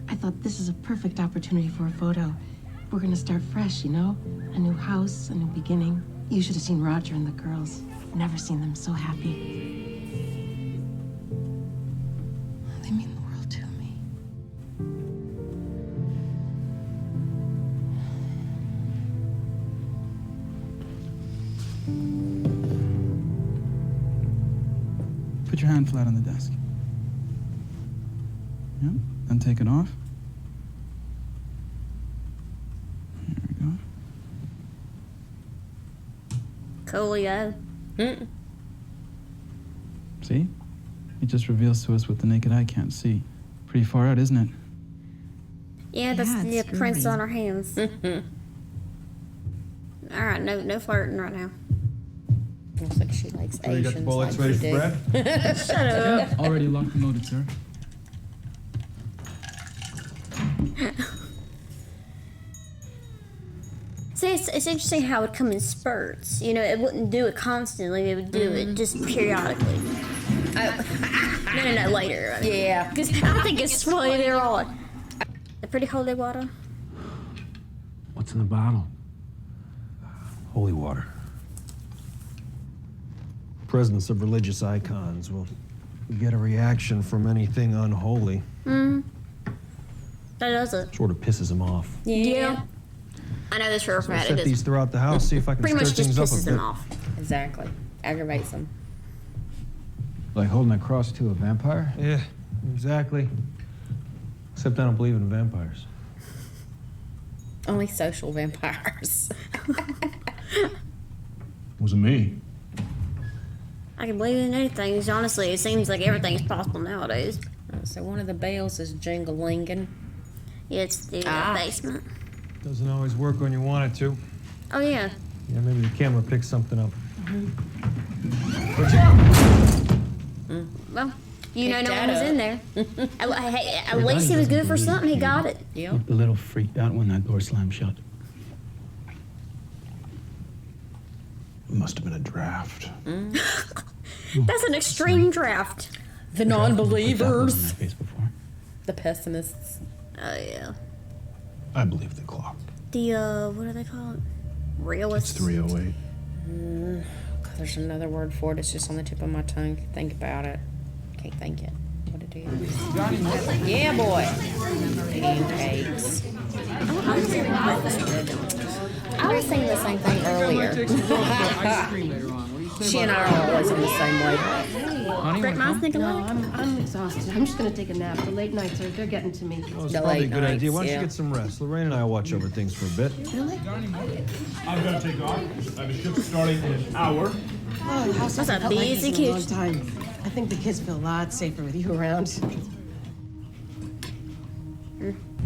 I thought this is a perfect opportunity for a photo. We're gonna start fresh, you know? A new house, a new beginning. You should have seen Roger and the girls. Never seen them so happy. They mean the world to me. Put your hand flat on the desk. Yep, then take it off. Here we go. Coolio. See? It just reveals to us what the naked eye can't see. Pretty far out, isn't it? Yeah, that's Yeah, the it's prints scary. on our hands. All right, no flirting right now. Looks like she likes So you got the Asians. bullets like ready you for do. Brad? Shut up. Yeah, already locked and loaded, sir. See, it's interesting how it would come in spurts. You know, it wouldn't do it constantly. It would do it just periodically. No, later. I mean, Yeah. Because I think it's funny they're all the pretty holy water. What's in the bottle? Holy water. Presence of religious icons will get a reaction from anything unholy. That does it. Sort of pisses him off. Yeah. I know this for a So I fact. set It these is. throughout the house, see if I can Pretty stir much just things up a pisses bit. them off. Exactly. Aggravates them. Like holding a cross to a vampire? Yeah, exactly. Except I don't believe in vampires. Only social vampires. Wasn't me. I can believe in anything. Honestly, it seems like everything's possible nowadays. So one of the bells is jinglinging. Yeah, it's the basement. Doesn't always work when you want it to. Oh, yeah. Yeah, maybe the camera picks something up. Well, you know, Picked no that one was up. in there. At least he was good for something. He got it. Yep. Looked a little freaked out when that door slammed shut. It must have been a draft. That's an extreme draft. The non-believers. The pessimists. Oh yeah. I believe the clock. The what do they call it? Realists. It's 3:08. God, there's another word for it. It's just on the tip of my tongue. Think about it. Can't think it. What it is. Yeah, boy. Pancakes. I was saying the same thing earlier. She and I are always in the same way. Rick, mine's thinking No, like I'm exhausted. I'm just gonna take a nap. The late nights they're getting to me. Well, it's probably a good idea. Why don't you get some rest? Lorraine and I will watch over things for a bit. Really? I've got to take off. I have a shift starting in an hour. Oh, the house That's hasn't a felt like this busy in a long kid. time. I think the kids feel a lot safer with you around.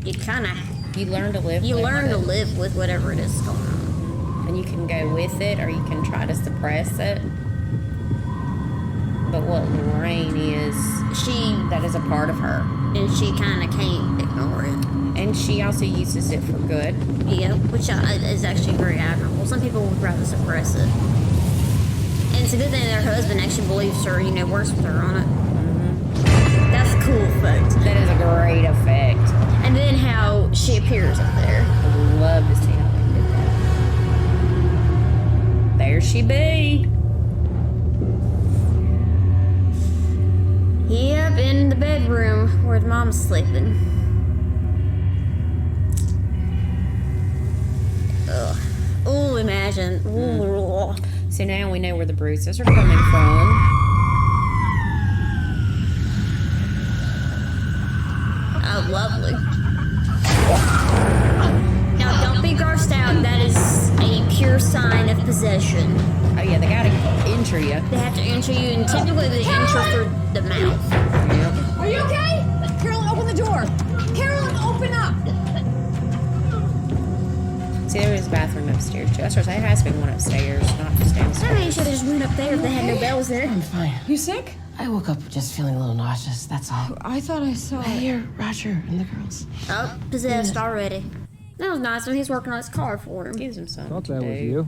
you kind of You learn to live. you with learn it. to live with whatever it is going on. And you can go with it or you can try to suppress it. But what Lorraine is, that is a part of her. And she kind of can't ignore it. And she also uses it for good. Yeah, which is actually very admirable. Some people would rather suppress it. And it's a good thing that her husband actually believes her, works with her on it. That's a cool effect. That is a great effect. And then how she appears up there. I would love to see how they did that. There she be. Yep, in the bedroom where the mom's sleeping. Ugh. Ooh, imagine. Ooh. So now we know where the bruises are coming from. Oh, lovely. Now, don't be grossed out. That is a pure sign of possession. Oh, yeah, they gotta enter you. They have to enter you, and typically they enter through the mouth. Are you okay? Carolyn, open the door. Carolyn, open up. See, there is a bathroom upstairs, too. That's what there has been one upstairs, not just downstairs. I mean, you should have just went up there if they had no bells there. I'm fine. You sick? I woke up just feeling a little nauseous, that's all. I thought I saw. I hear Roger and the girls. Oh, possessed already. That was nice when he's working on his car for him. Gives him something Thought to that do. was you.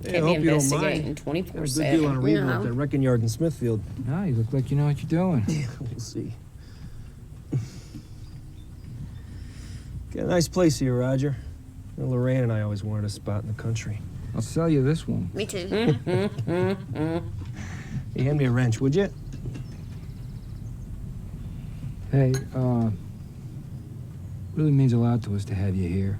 Can't be investigating 24/7. Good deal on a reading No. at the wrecking yard in Smithfield. No, you look like you know what you're doing. Yeah, we'll see. Got a nice place here, Roger. Lorraine and I always wanted a spot in the country. I'll sell you this one. Me too. Hey, hand me a wrench, would you? Hey, really means a lot to us to have you here.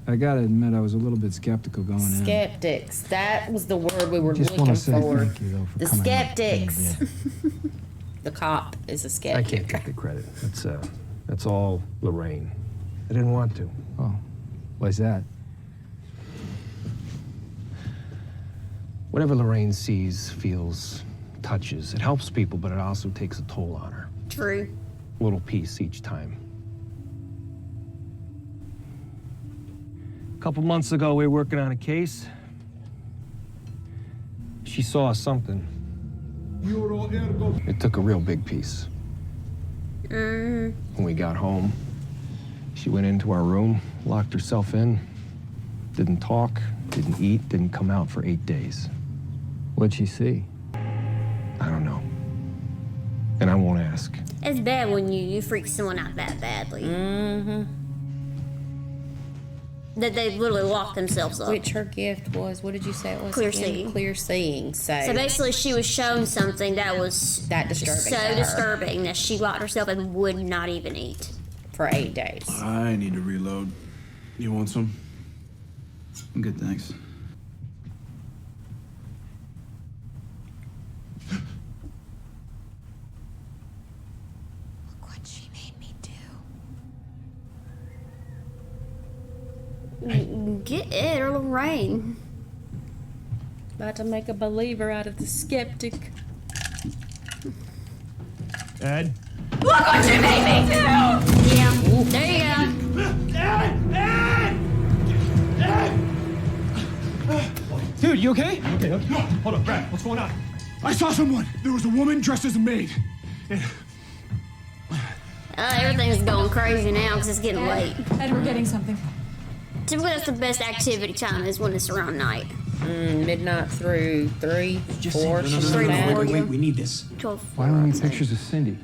I gotta admit, I was a little bit skeptical going in. Skeptics. That was the word we were Just looking want to say for. thank you, though, for The coming out. skeptics. The cop is a I skeptic. can't take the credit. That's all Lorraine. I didn't want to. Oh, why's that? Whatever Lorraine sees, feels, touches, it helps people, but it also takes a toll on her. True. A little piece each time. A couple months ago, we were working on a case. She saw something. It took a real big piece. When we got home, she went into our room, locked herself in, didn't talk, didn't eat, didn't come out for 8 days. What'd she see? I don't know. And I won't ask. It's bad when you freak someone out that badly. Mm-hmm. That they literally lock themselves up. Which her gift was, what did you say it was? Clear again? seeing. Clear seeing. So basically, she was shown something that was that disturbing. so to her. disturbing that she locked herself and would not even eat. For 8 days. I need to reload. You want some? I'm good, thanks. Look what she made me do. Get it or Lorraine. About to make a believer out of the skeptic. Ed? Look what you made me do! Yeah. There you go. Dude, you okay? Okay, hold on, Brad, what's going on? I saw someone. There was a woman dressed as a maid. And Everything's going crazy now because it's getting late. Ed, we're getting something. Typically, that's the best activity time is when it's around night. Midnight through 3, 4, Wait, we need this. 12. Why don't we need pictures of Cindy?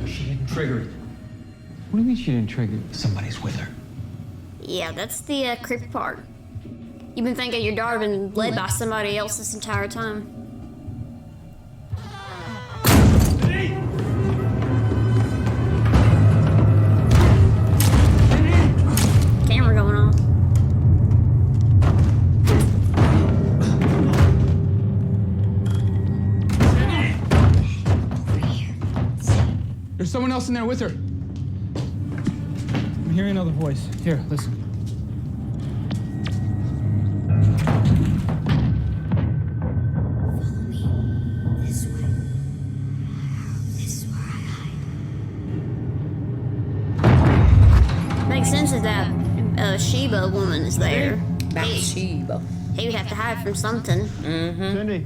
She didn't trigger it. What do you mean she didn't trigger it? Somebody's with her. Yeah, that's the creepy part. You've been thinking your daughter been led by somebody else this entire time. Camera going on. There's someone else in there with her. I'm hearing another voice. Here, listen. Makes sense that Sheba woman is there. Bathsheba. He would have to hide from something. Cindy.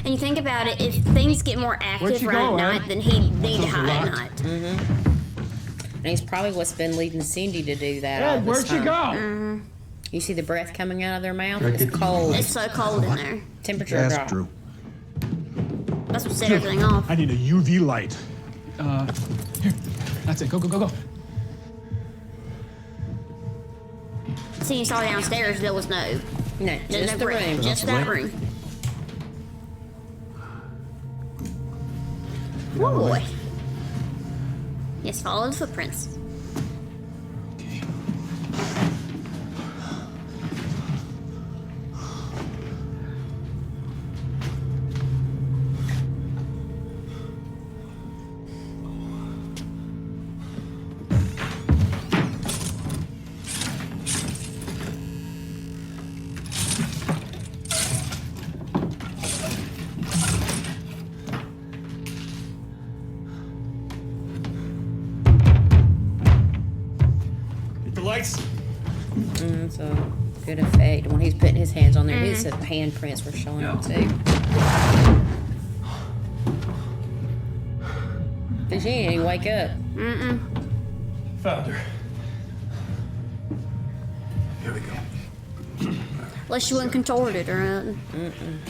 And you think about it, if things get more active right at night, then he'd need to hide at night. And he's probably what's been leading Cindy to do that. all Ed, this where'd she time. go? You see the breath coming out of their mouth? It's cold. It's so cold in there. Temperature drop. Drew. That's what set everything off. I need a UV light. Here. That's it. Go, go, go, go. See, you saw downstairs, there was no Just the room. Just that room. Oh boy. Yes, follow the footprints. Lights. It's a good effect. When he's putting his hands on there, his handprints were showing up too. Did she ain't wake up? Found her. Here we go. Unless she wasn't contorted or nothing.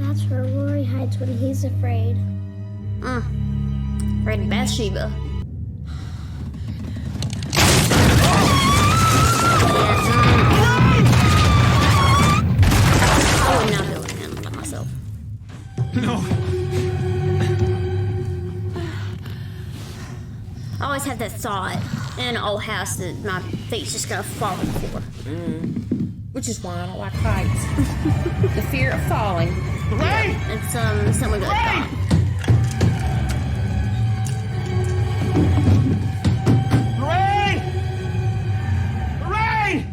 That's where Rory hides when he's afraid. Afraid of Bathsheba. I would not be able to handle that myself. No. I always have that thought in an old house that my feet's just gonna fall on the floor. Which is why I don't like heights. The fear of falling. Lorraine! It's something good. Lorraine! Lorraine!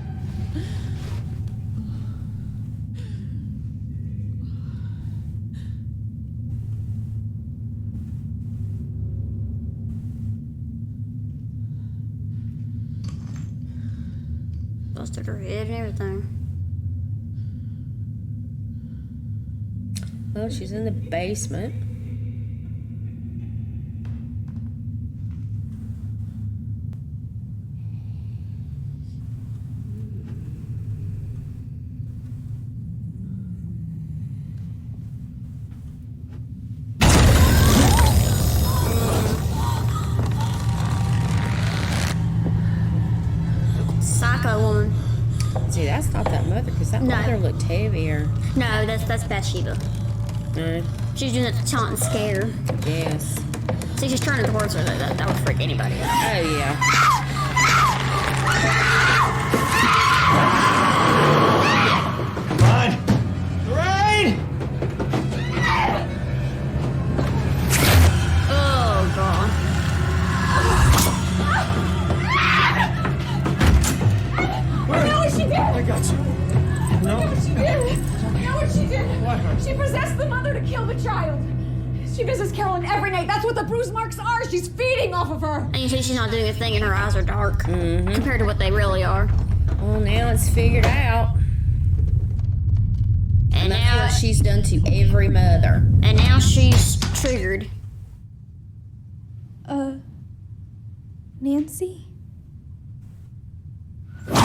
Busted her head and everything. Well, she's in the basement. Psycho woman. See, that's not that mother, because that mother looked heavier. No, that's Bathsheba. She's doing it to taunt and scare. Yes. See, she's turning towards her. That would freak anybody out. Oh, yeah. Come on! Lorraine! Oh, God. I know what she did! I got you. I know what she did! I know what she did! What? She possessed the mother to kill the child. She visits Carolyn every night. That's what the bruise marks are. She's feeding off of her. And you see she's not doing a thing and her eyes are dark compared to what they really are. Well, now it's figured out. And that's now what she's done to every mother. And now she's triggered. Nancy? See, now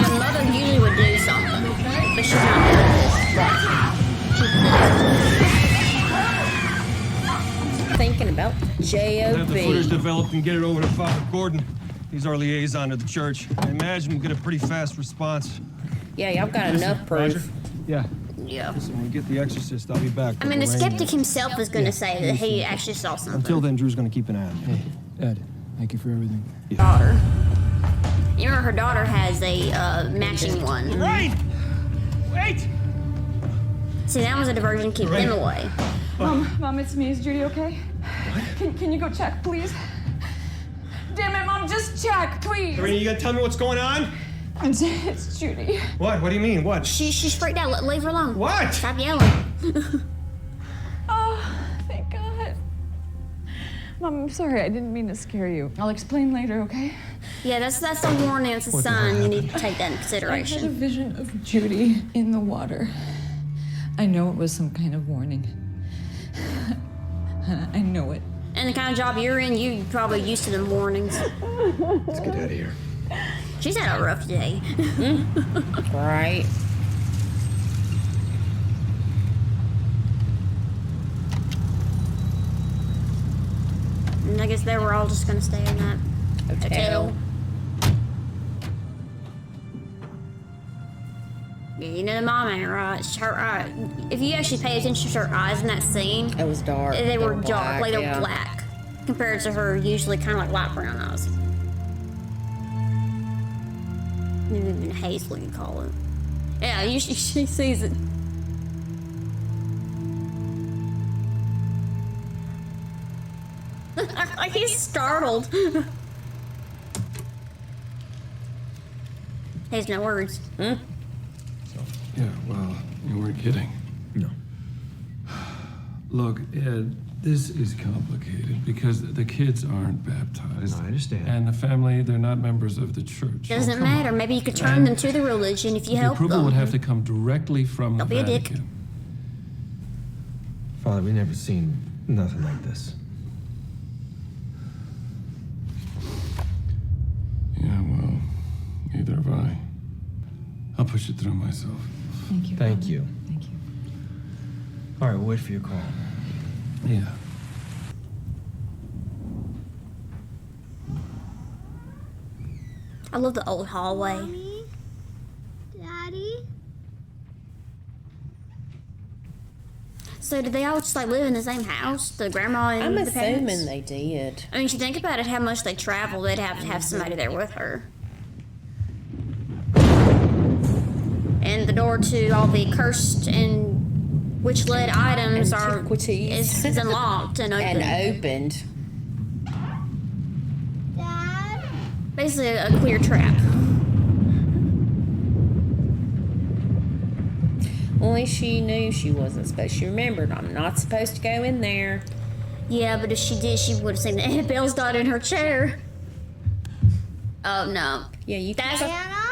the mother usually would do something, but she's not doing this. Thinking about Have the footage J.O.B. developed and get it over to Father Gordon. He's our liaison to the church. I imagine we'll get a pretty fast response. Yeah, y'all got enough proof. Roger? Yeah. Yeah. Listen, when we get the exorcist, I'll be back. I mean, the skeptic himself is going to say that he actually saw something. Until then, Drew's going to keep an eye on you. Hey, Ed, thank you for everything. Daughter. You know, her daughter has a matching one. Right! Wait! See, that was a diversion. Keep them away. Mom, it's me. Is Judy okay? Can you go check, please? Damn it, Mom, just check, please. Karina, you got to tell me what's going on? It's Judy. What? What do you mean? What? She's freaked out. Leave her alone. What? Stop yelling. Oh, thank God. Mom, I'm sorry. I didn't mean to scare you. I'll explain later, okay? Yeah, that's the warning. It's a sign. You need to take that into I had a consideration. vision of Judy in the water. I know it was some kind of warning. I know it. And the kind of job you're in, you're probably used to them warnings. Let's get out of here. She's had a rough day. Right. And I guess they were all just gonna stay in that hotel. Yeah, you know the mom ain't right. Her eye. If you actually pay attention to her eyes in that scene, It was dark. they were dark, like they were yeah. black, compared to her usually kind of like light brown eyes. Maybe even hazel, you call it. Yeah, usually she sees it. Like he's startled. He has no words. Yeah, well, you weren't kidding. No. Look, Ed, this is complicated because the kids aren't baptized. No, I understand. And the family, they're not members of the church. Doesn't come matter. on. Maybe you could turn them to the religion if you The help approval them. would have to come directly from Don't the be a dick. Vatican. Father, we never seen nothing like this. Yeah, well, neither have I. I'll push it through myself. Thank you. Thank you. Thank you. All right, we'll wait for your call. Yeah. I love the old hallway. Mommy? Daddy? So did they all just like live in the same house? The grandma and I'm the assuming parents? they did. I mean, if you think about it, how much they travel, they'd have to have somebody there with her. And the door to all the cursed and witch-led items Antiquities. is unlocked and open. And opened. Dad? Basically, a clear trap. Only she knew she wasn't supposed. She remembered, I'm not supposed to go in there. Yeah, but if she did, she would have seen Annabelle's daughter in her chair. Oh no. Yeah, you That's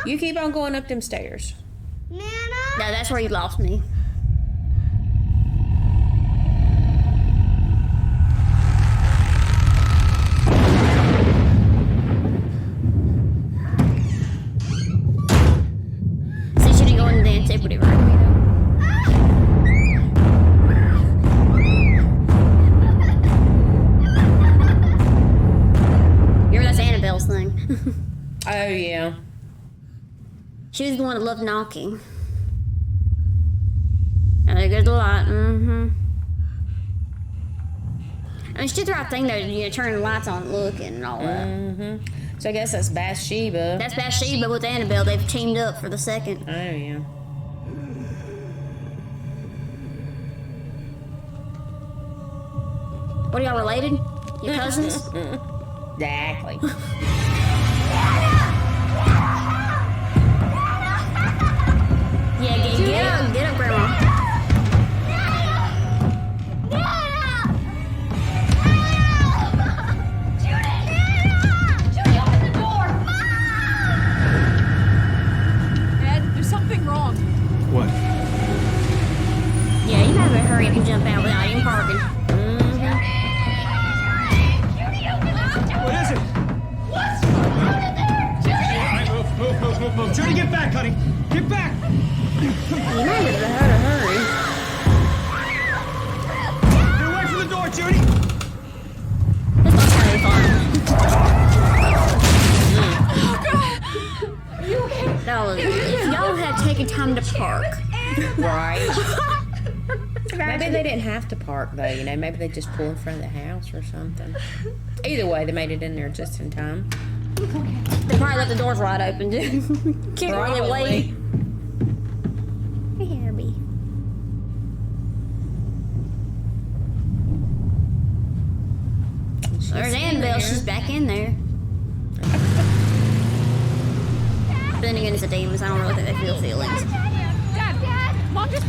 you keep on going up them stairs. No, that's where you lost me. See, she didn't go into the antiquity room. Remember, that's Annabelle's thing. Oh, yeah. She was the one that loved knocking. And they did a lot. Mm-hmm. I mean, she did the right thing, though, turning the lights on and looking and all that. Mm-hmm. So I guess that's Bathsheba. That's Bathsheba with Annabelle. They've teamed up for the second. Oh, yeah. What are y'all related? Your cousins? Exactly. Yeah, get up, Grandma. you can jump out without even parking. What is it? What's going on in there? Move. Judy, get back, honey. Get back. You might have had to hurry. Get away from the door, Judy. This looks kind of fun. Oh, God! You okay? That was, if y'all had taken time to park. Right. Maybe they didn't have to park though, you know, maybe they just pulled in front of the house or something. Either way, they made it in there just in time. They probably left the doors wide open, too. Can't really wait. Hey, Herbie. There's Annabelle, she's back in there. But then again, it's a demon, so I don't really think they feel feelings.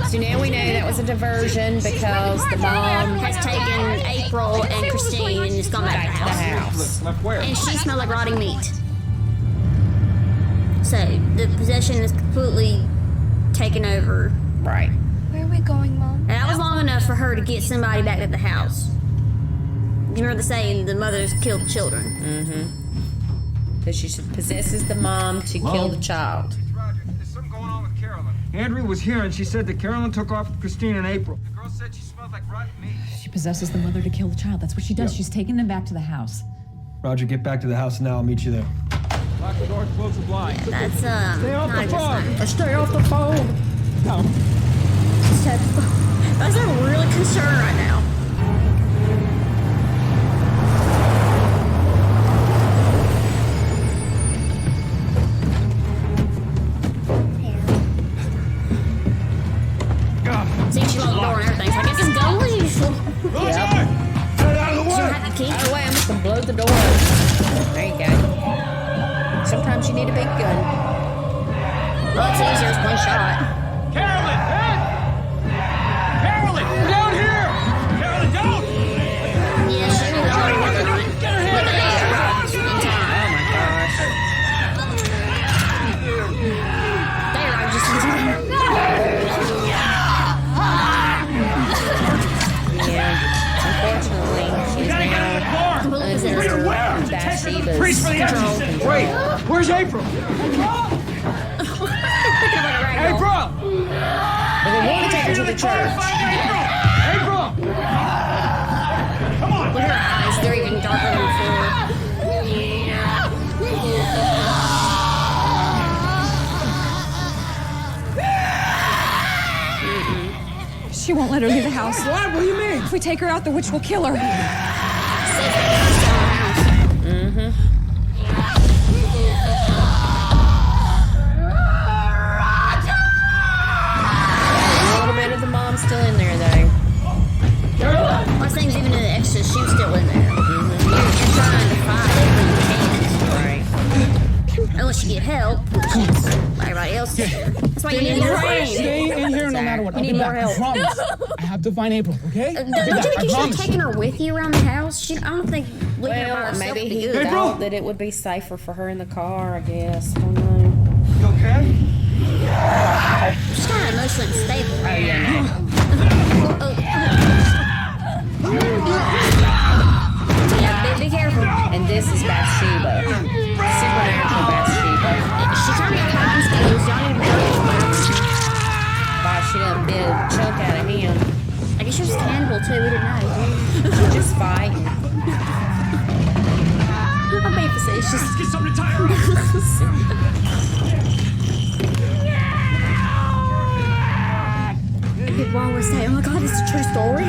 So now we know that was a diversion because the mom has taken April and Christine and just gone back to the house. Left where? And she smelled like rotting meat. So the possession is completely taken over. Right. Where are we going, Mom? And that was long enough for her to get somebody back at the house. You remember the saying, the mothers killed the children. Mm-hmm. So she possesses the mom to kill the child. Andrea was here and she said that Carolyn took off with Christine in April. The girl said she smelled like rotten meat. She possesses the mother to kill the child. That's what she does. Yep. She's taking them back to the house. Roger, get back to the house now. I'll meet you there. Lock the door, close the blinds. Yeah, that's Stay off not the a good phone. sign. Stay off the phone. No. That's a really concerned right now. See, she locked the door and everything, so I guess it's going as usual. Get out of the She don't have the key. Out of the way, I'm just gonna blow the door open. There you go. Sometimes you need a big gun. Well, it's easier as one shot. Carolyn! Carolyn! Down here! Carolyn, don't! Yeah, she was already working on it. Get her But they here! arrived in time. Oh my gosh. They arrived just in time. Yeah. Unfortunately, she's now under Bathsheba's control. Wait, where's April? April! But they want to take her to the church. April! Come on! Look at her eyes, they're even darker than before. She won't let her leave the house. What? What do you mean? If we take her out, the witch will kill her. Mm-hmm. A little bit of the mom still in there, though. Most things, even in the Exorcist, she was still in there. You're trying to fight it, but you can't. Unless you get help, which is everybody else is. That's why you need more help. Stay in here no matter what. You need more help. I promise. I have to find April, okay? Don't you think you should have taken her with you around the house? I don't think leaving her by Well, herself maybe would be he good. thought that it would be safer for her in the car, I guess. I don't know. You okay? She's kind of emotionally unstable. Oh, yeah, no. Yeah, be careful. And this is Bathsheba. Supernatural Bathsheba. She's trying to get cotton skills. Y'all need to be careful. Why she done bit a chunk out of him. I guess she was cannibal too. We didn't know. Just fighting. I'm being facetious. Let's get something to tie her up. People always say, "Oh my God, it's a true story."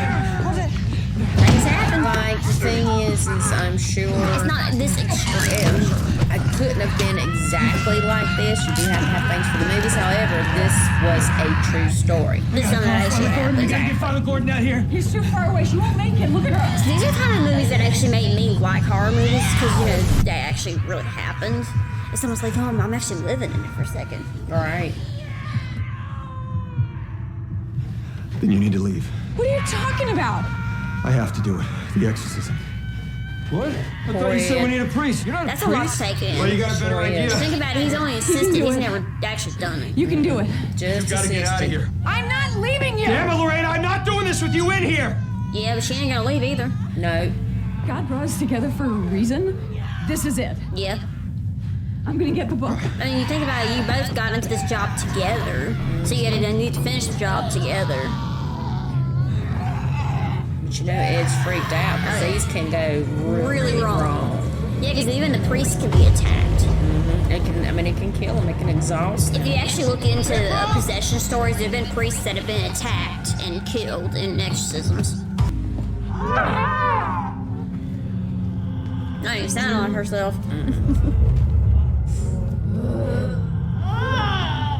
Things happen. Like, the thing is I'm sure It's not this extreme. I couldn't have been exactly like this. You do have to have things for the movies. However, this was a true story. This is something that actually happened. We gotta get Father Gordon out here. He's too far away. She won't make it. Look at her. These are kind of movies that actually made me like horror movies because, you know, they actually really happened. And someone's like, oh, I'm actually living in it for a second. All right. Then you need to leave. What are you talking about? I have to do it. The exorcism. What? I thought you said we need a priest. You're not That's a a lot priest. to take in. Well, you got a better idea. Think about it. He's only assisted. He's never actually done it. You can do it. Just You gotta get out of here. I'm not leaving you. Damn it, Lorraine, I'm not doing this this with you in here? Yeah, but she ain't gonna leave either. No. God brought us together for a reason. This is it. Yeah. I'm gonna get the book. I mean, you think about it, you both got into this job together, so you need to finish the job together. But you know, Ed's freaked out because these can go really wrong. Yeah, because even the priest can be attacked. It can kill them. It can exhaust them. If you actually look into possession stories, there have been priests that have been attacked and killed in exorcisms. Not even sound on herself.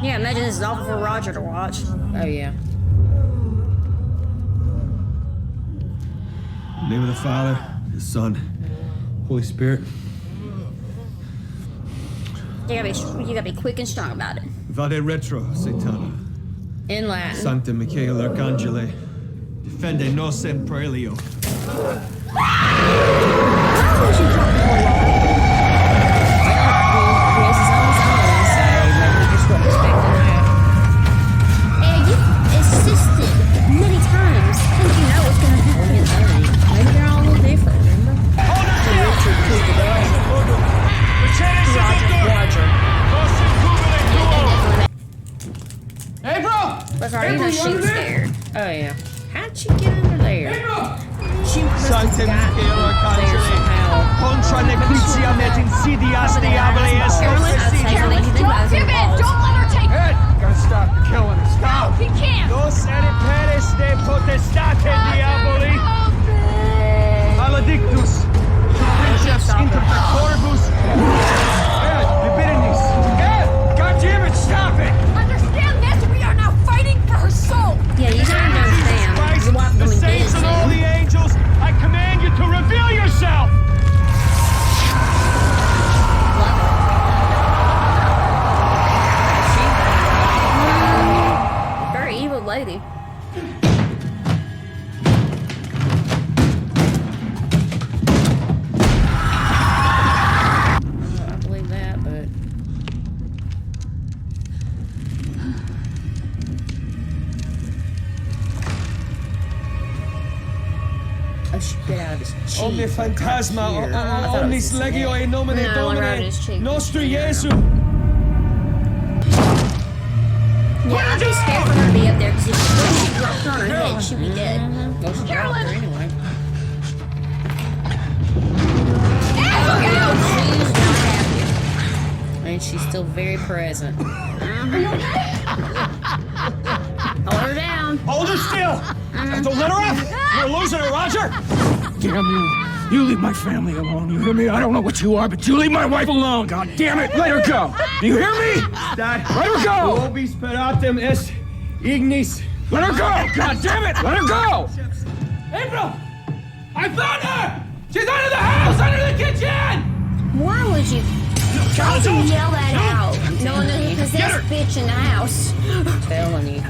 Yeah, imagine this is awful for Roger to watch. Oh, yeah. In the name of the Father, the Son, Holy Spirit. You gotta be quick and strong about it. Vade retro, Satana. In Latin. Sancta Michael Arcangele. Defende nos sempre elio. Hey, you insisted many times. I think you know what's gonna happen. Maybe they're all a little different, remember? April! That's already know she was scared. Oh, yeah. How'd she get under there? She must have Sancta got Michael there Arcangele. somehow. Contra nequitia net insidias diaboli est Carolyn, don't give in! Don't let her take Ed, gotta stop. You're killing her. Stop. No, he can't! Dos erit peres de potestate diaboli. Maledictus. Princeps inter pectoribus. Ed, libidinus. Ed, goddammit, stop it! Understand this? We are now fighting for her soul! Yeah, you don't understand. Christ, Your wife the going saints and all the angels, I command you to reveal yourself! Very evil lady. I believe that, but... Oh, she bit out of his cheek. Omni phantasma, Here. I thought it omnis was his legio neck. in nomine No, around Domini, his cheek. nostri Jesu. Yeah, I'd be scared for her to be up there because if she dropped on her head, she'd be dead. Well, she dropped her anyway. She's not happy. And she's still very present. Hold her down. Hold her still! Don't let her off! We're losing her, Roger! Damn you. You leave my family alone, you hear me? I don't know what you are, but you leave my wife alone, god damn it! Let her go! Do you hear me? Dad, let her go! Vobis peratem est ignis. Let her go! God damn it! Let her go! April! I found her! She's under the house, under the kitchen! Why would you try to yell that out, knowing there's a possessed bitch in the house? Telling you.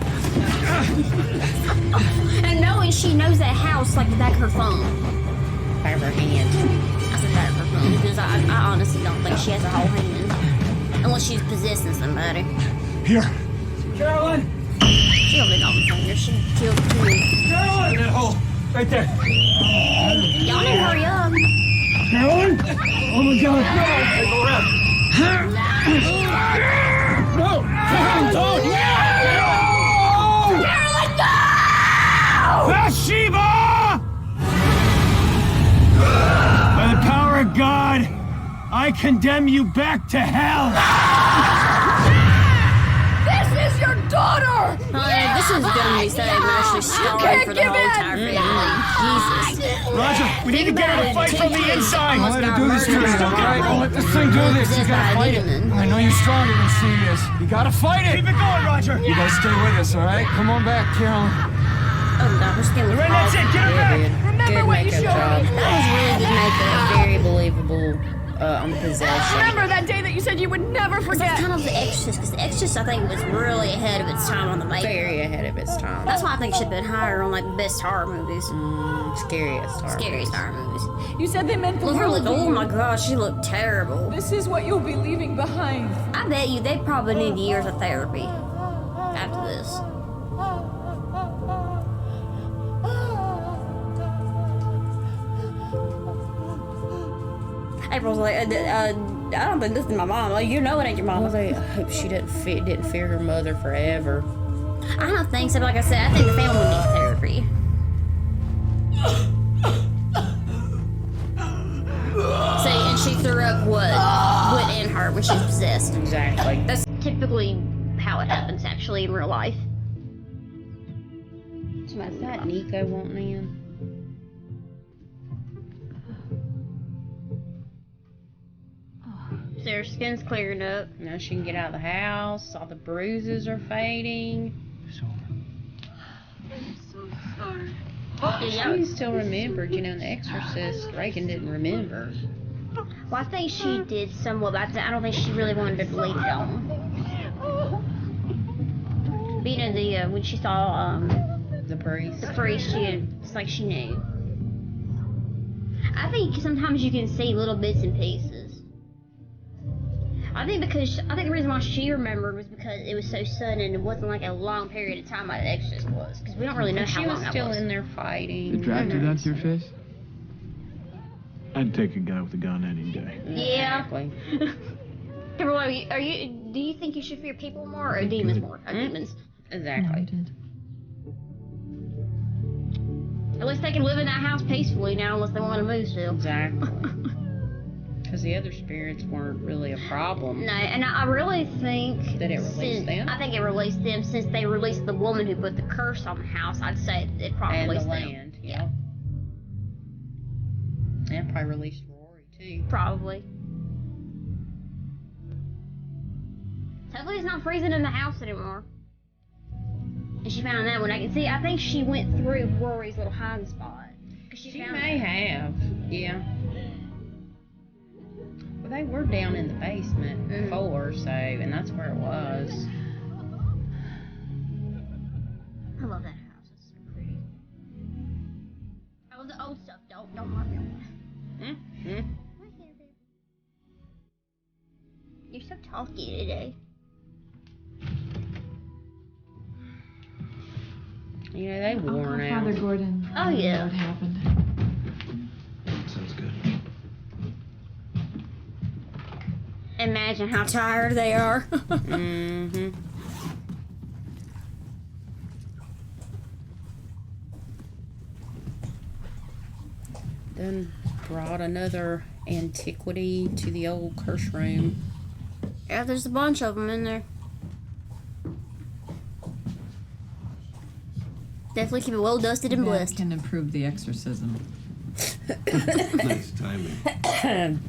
And knowing she knows that house like the back of her phone. Back of her hand. I said back of her phone because I honestly don't think she has a whole hand. Unless she's possessing somebody. Here. Carolyn! She only got one finger. She killed two. Carolyn! That hole. Right there. Y'all need to hurry up. Carolyn? Oh my god. Hey, go around. No! Carolyn, don't! Carolyn, no! Bathsheba! By the power of God, I condemn you back to hell. This is your daughter! This is gonna be so emotionally scarring for the whole entire family. Jesus. Roger, we need to get her to fight from the inside. I'll let her do this first, okay? Don't let this thing do this. You gotta fight it. I know you're stronger than she is. You gotta fight it. Keep it going, Roger. You gotta stay with us, all right? Come on back, Carolyn. Oh god, her skin was Lorraine, that's it. Get her back. Remember Good what you makeup showed job. me. That was really good makeup. Very believable on the possession. Remember that day that you said you would never It's forget? kind of The Exorcist, because The Exorcist, I think, was really ahead of its time on the makeup. Very ahead of its time. That's why I think it should have been higher on like best horror movies. Scariest horror. Scariest horror movies. You said they meant the Look, her world look, to oh you. my god, she looked terrible. This is what you'll be leaving behind. I bet you they probably need years of therapy after this. April's like, I don't think this is my mom. Like, you know it ain't your mom. Well, I hope she didn't fear her mother forever. I don't think so. But like I said, I think the family needs therapy. See, and she threw up what in her when she was possessed. Exactly. That's typically how it happens, actually, in real life. What's that Nico wanting in? So her skin's clearing up. Now she can get out of the house. All the bruises are fading. I'm so sorry. She still remembered. You know, in The Exorcist, Reagan didn't remember. Well, I think she did somewhat, but I don't think she really wanted to believe it on. Being in the when she saw the priest, it's like she knew. I think sometimes you can see little bits and pieces. I think the reason why she remembered was because it was so sudden and it wasn't like a long period of time like The Exorcist was, because we don't really know how long that was. She was still in there fighting. It dragged you down to your face? I'd take a guy with a gun any day. Yeah. Exactly. Do you think you should fear people more or demons more? Or demons? Exactly. At least they can live in that house peacefully now, unless they want to move still. Exactly. Because the other spirits weren't really a problem. No, and I really think that it released them. I think it released them since they released the woman who put the curse on the house. I'd say it probably and released the them. land. Yeah. And probably released Rory too. Probably. Hopefully it's not freezing in the house anymore. And she found that one. I think she went through Rory's little hiding spot. She may have. Yeah. Well, they were down in the basement before, so, and that's where it was. I love that house. It's so pretty. I love the old stuff. Don't mark me on that. You're so talky today. You know, they worn out. Father Gordon. Oh, yeah. What happened? Sounds good. Imagine how tired they are. Then brought another antiquity to the old curse room. Yeah, there's a bunch of them in there. Definitely keep it well dusted and blessed. Can improve the exorcism. Nice timing.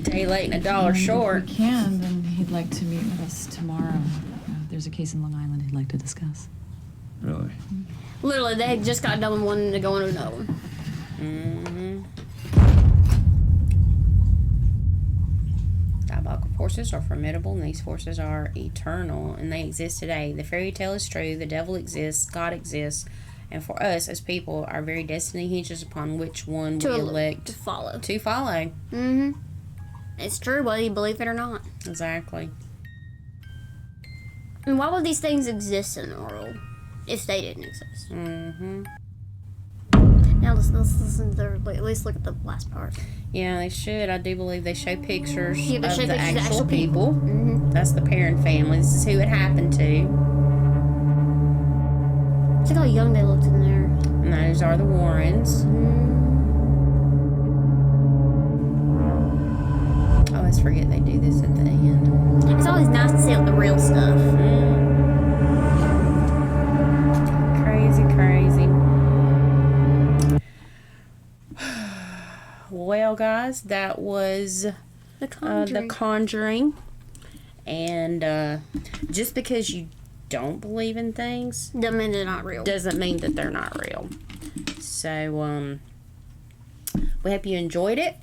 Day late and a dollar short. If we can, then he'd like to meet with us tomorrow. There's a case in Long Island he'd like to discuss. Really? Literally, they had just got done with one to go into another one. Diabolical forces are formidable, and these forces are eternal, and they exist today. The fairy tale is true. The devil exists. God exists. And for us as people, our very destiny hinges upon which one we elect to follow. It's true, whether you believe it or not. Exactly. And why would these things exist in the world if they didn't exist? Now let's listen to at least look at the last part. Yeah, they should. I do believe they show pictures Yeah, they of show the pictures of actual actual people. That's the parent family. This is who it happened to. Look how young they looked in there. And those are the Warrens. I always forget they do this at the end. It's always nice to see the real stuff. Crazy. Well, guys, that was The Conjuring. And just because you don't believe in things doesn't mean they're not real. Doesn't mean that they're not real. So we hope you enjoyed it,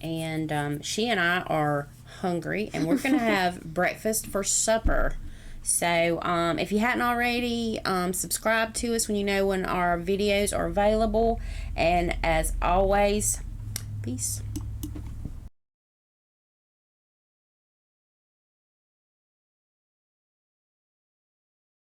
and she and I are hungry, and we're gonna have breakfast for supper. So if you hadn't already, subscribe to us when you know when our videos are available, and as always, peace.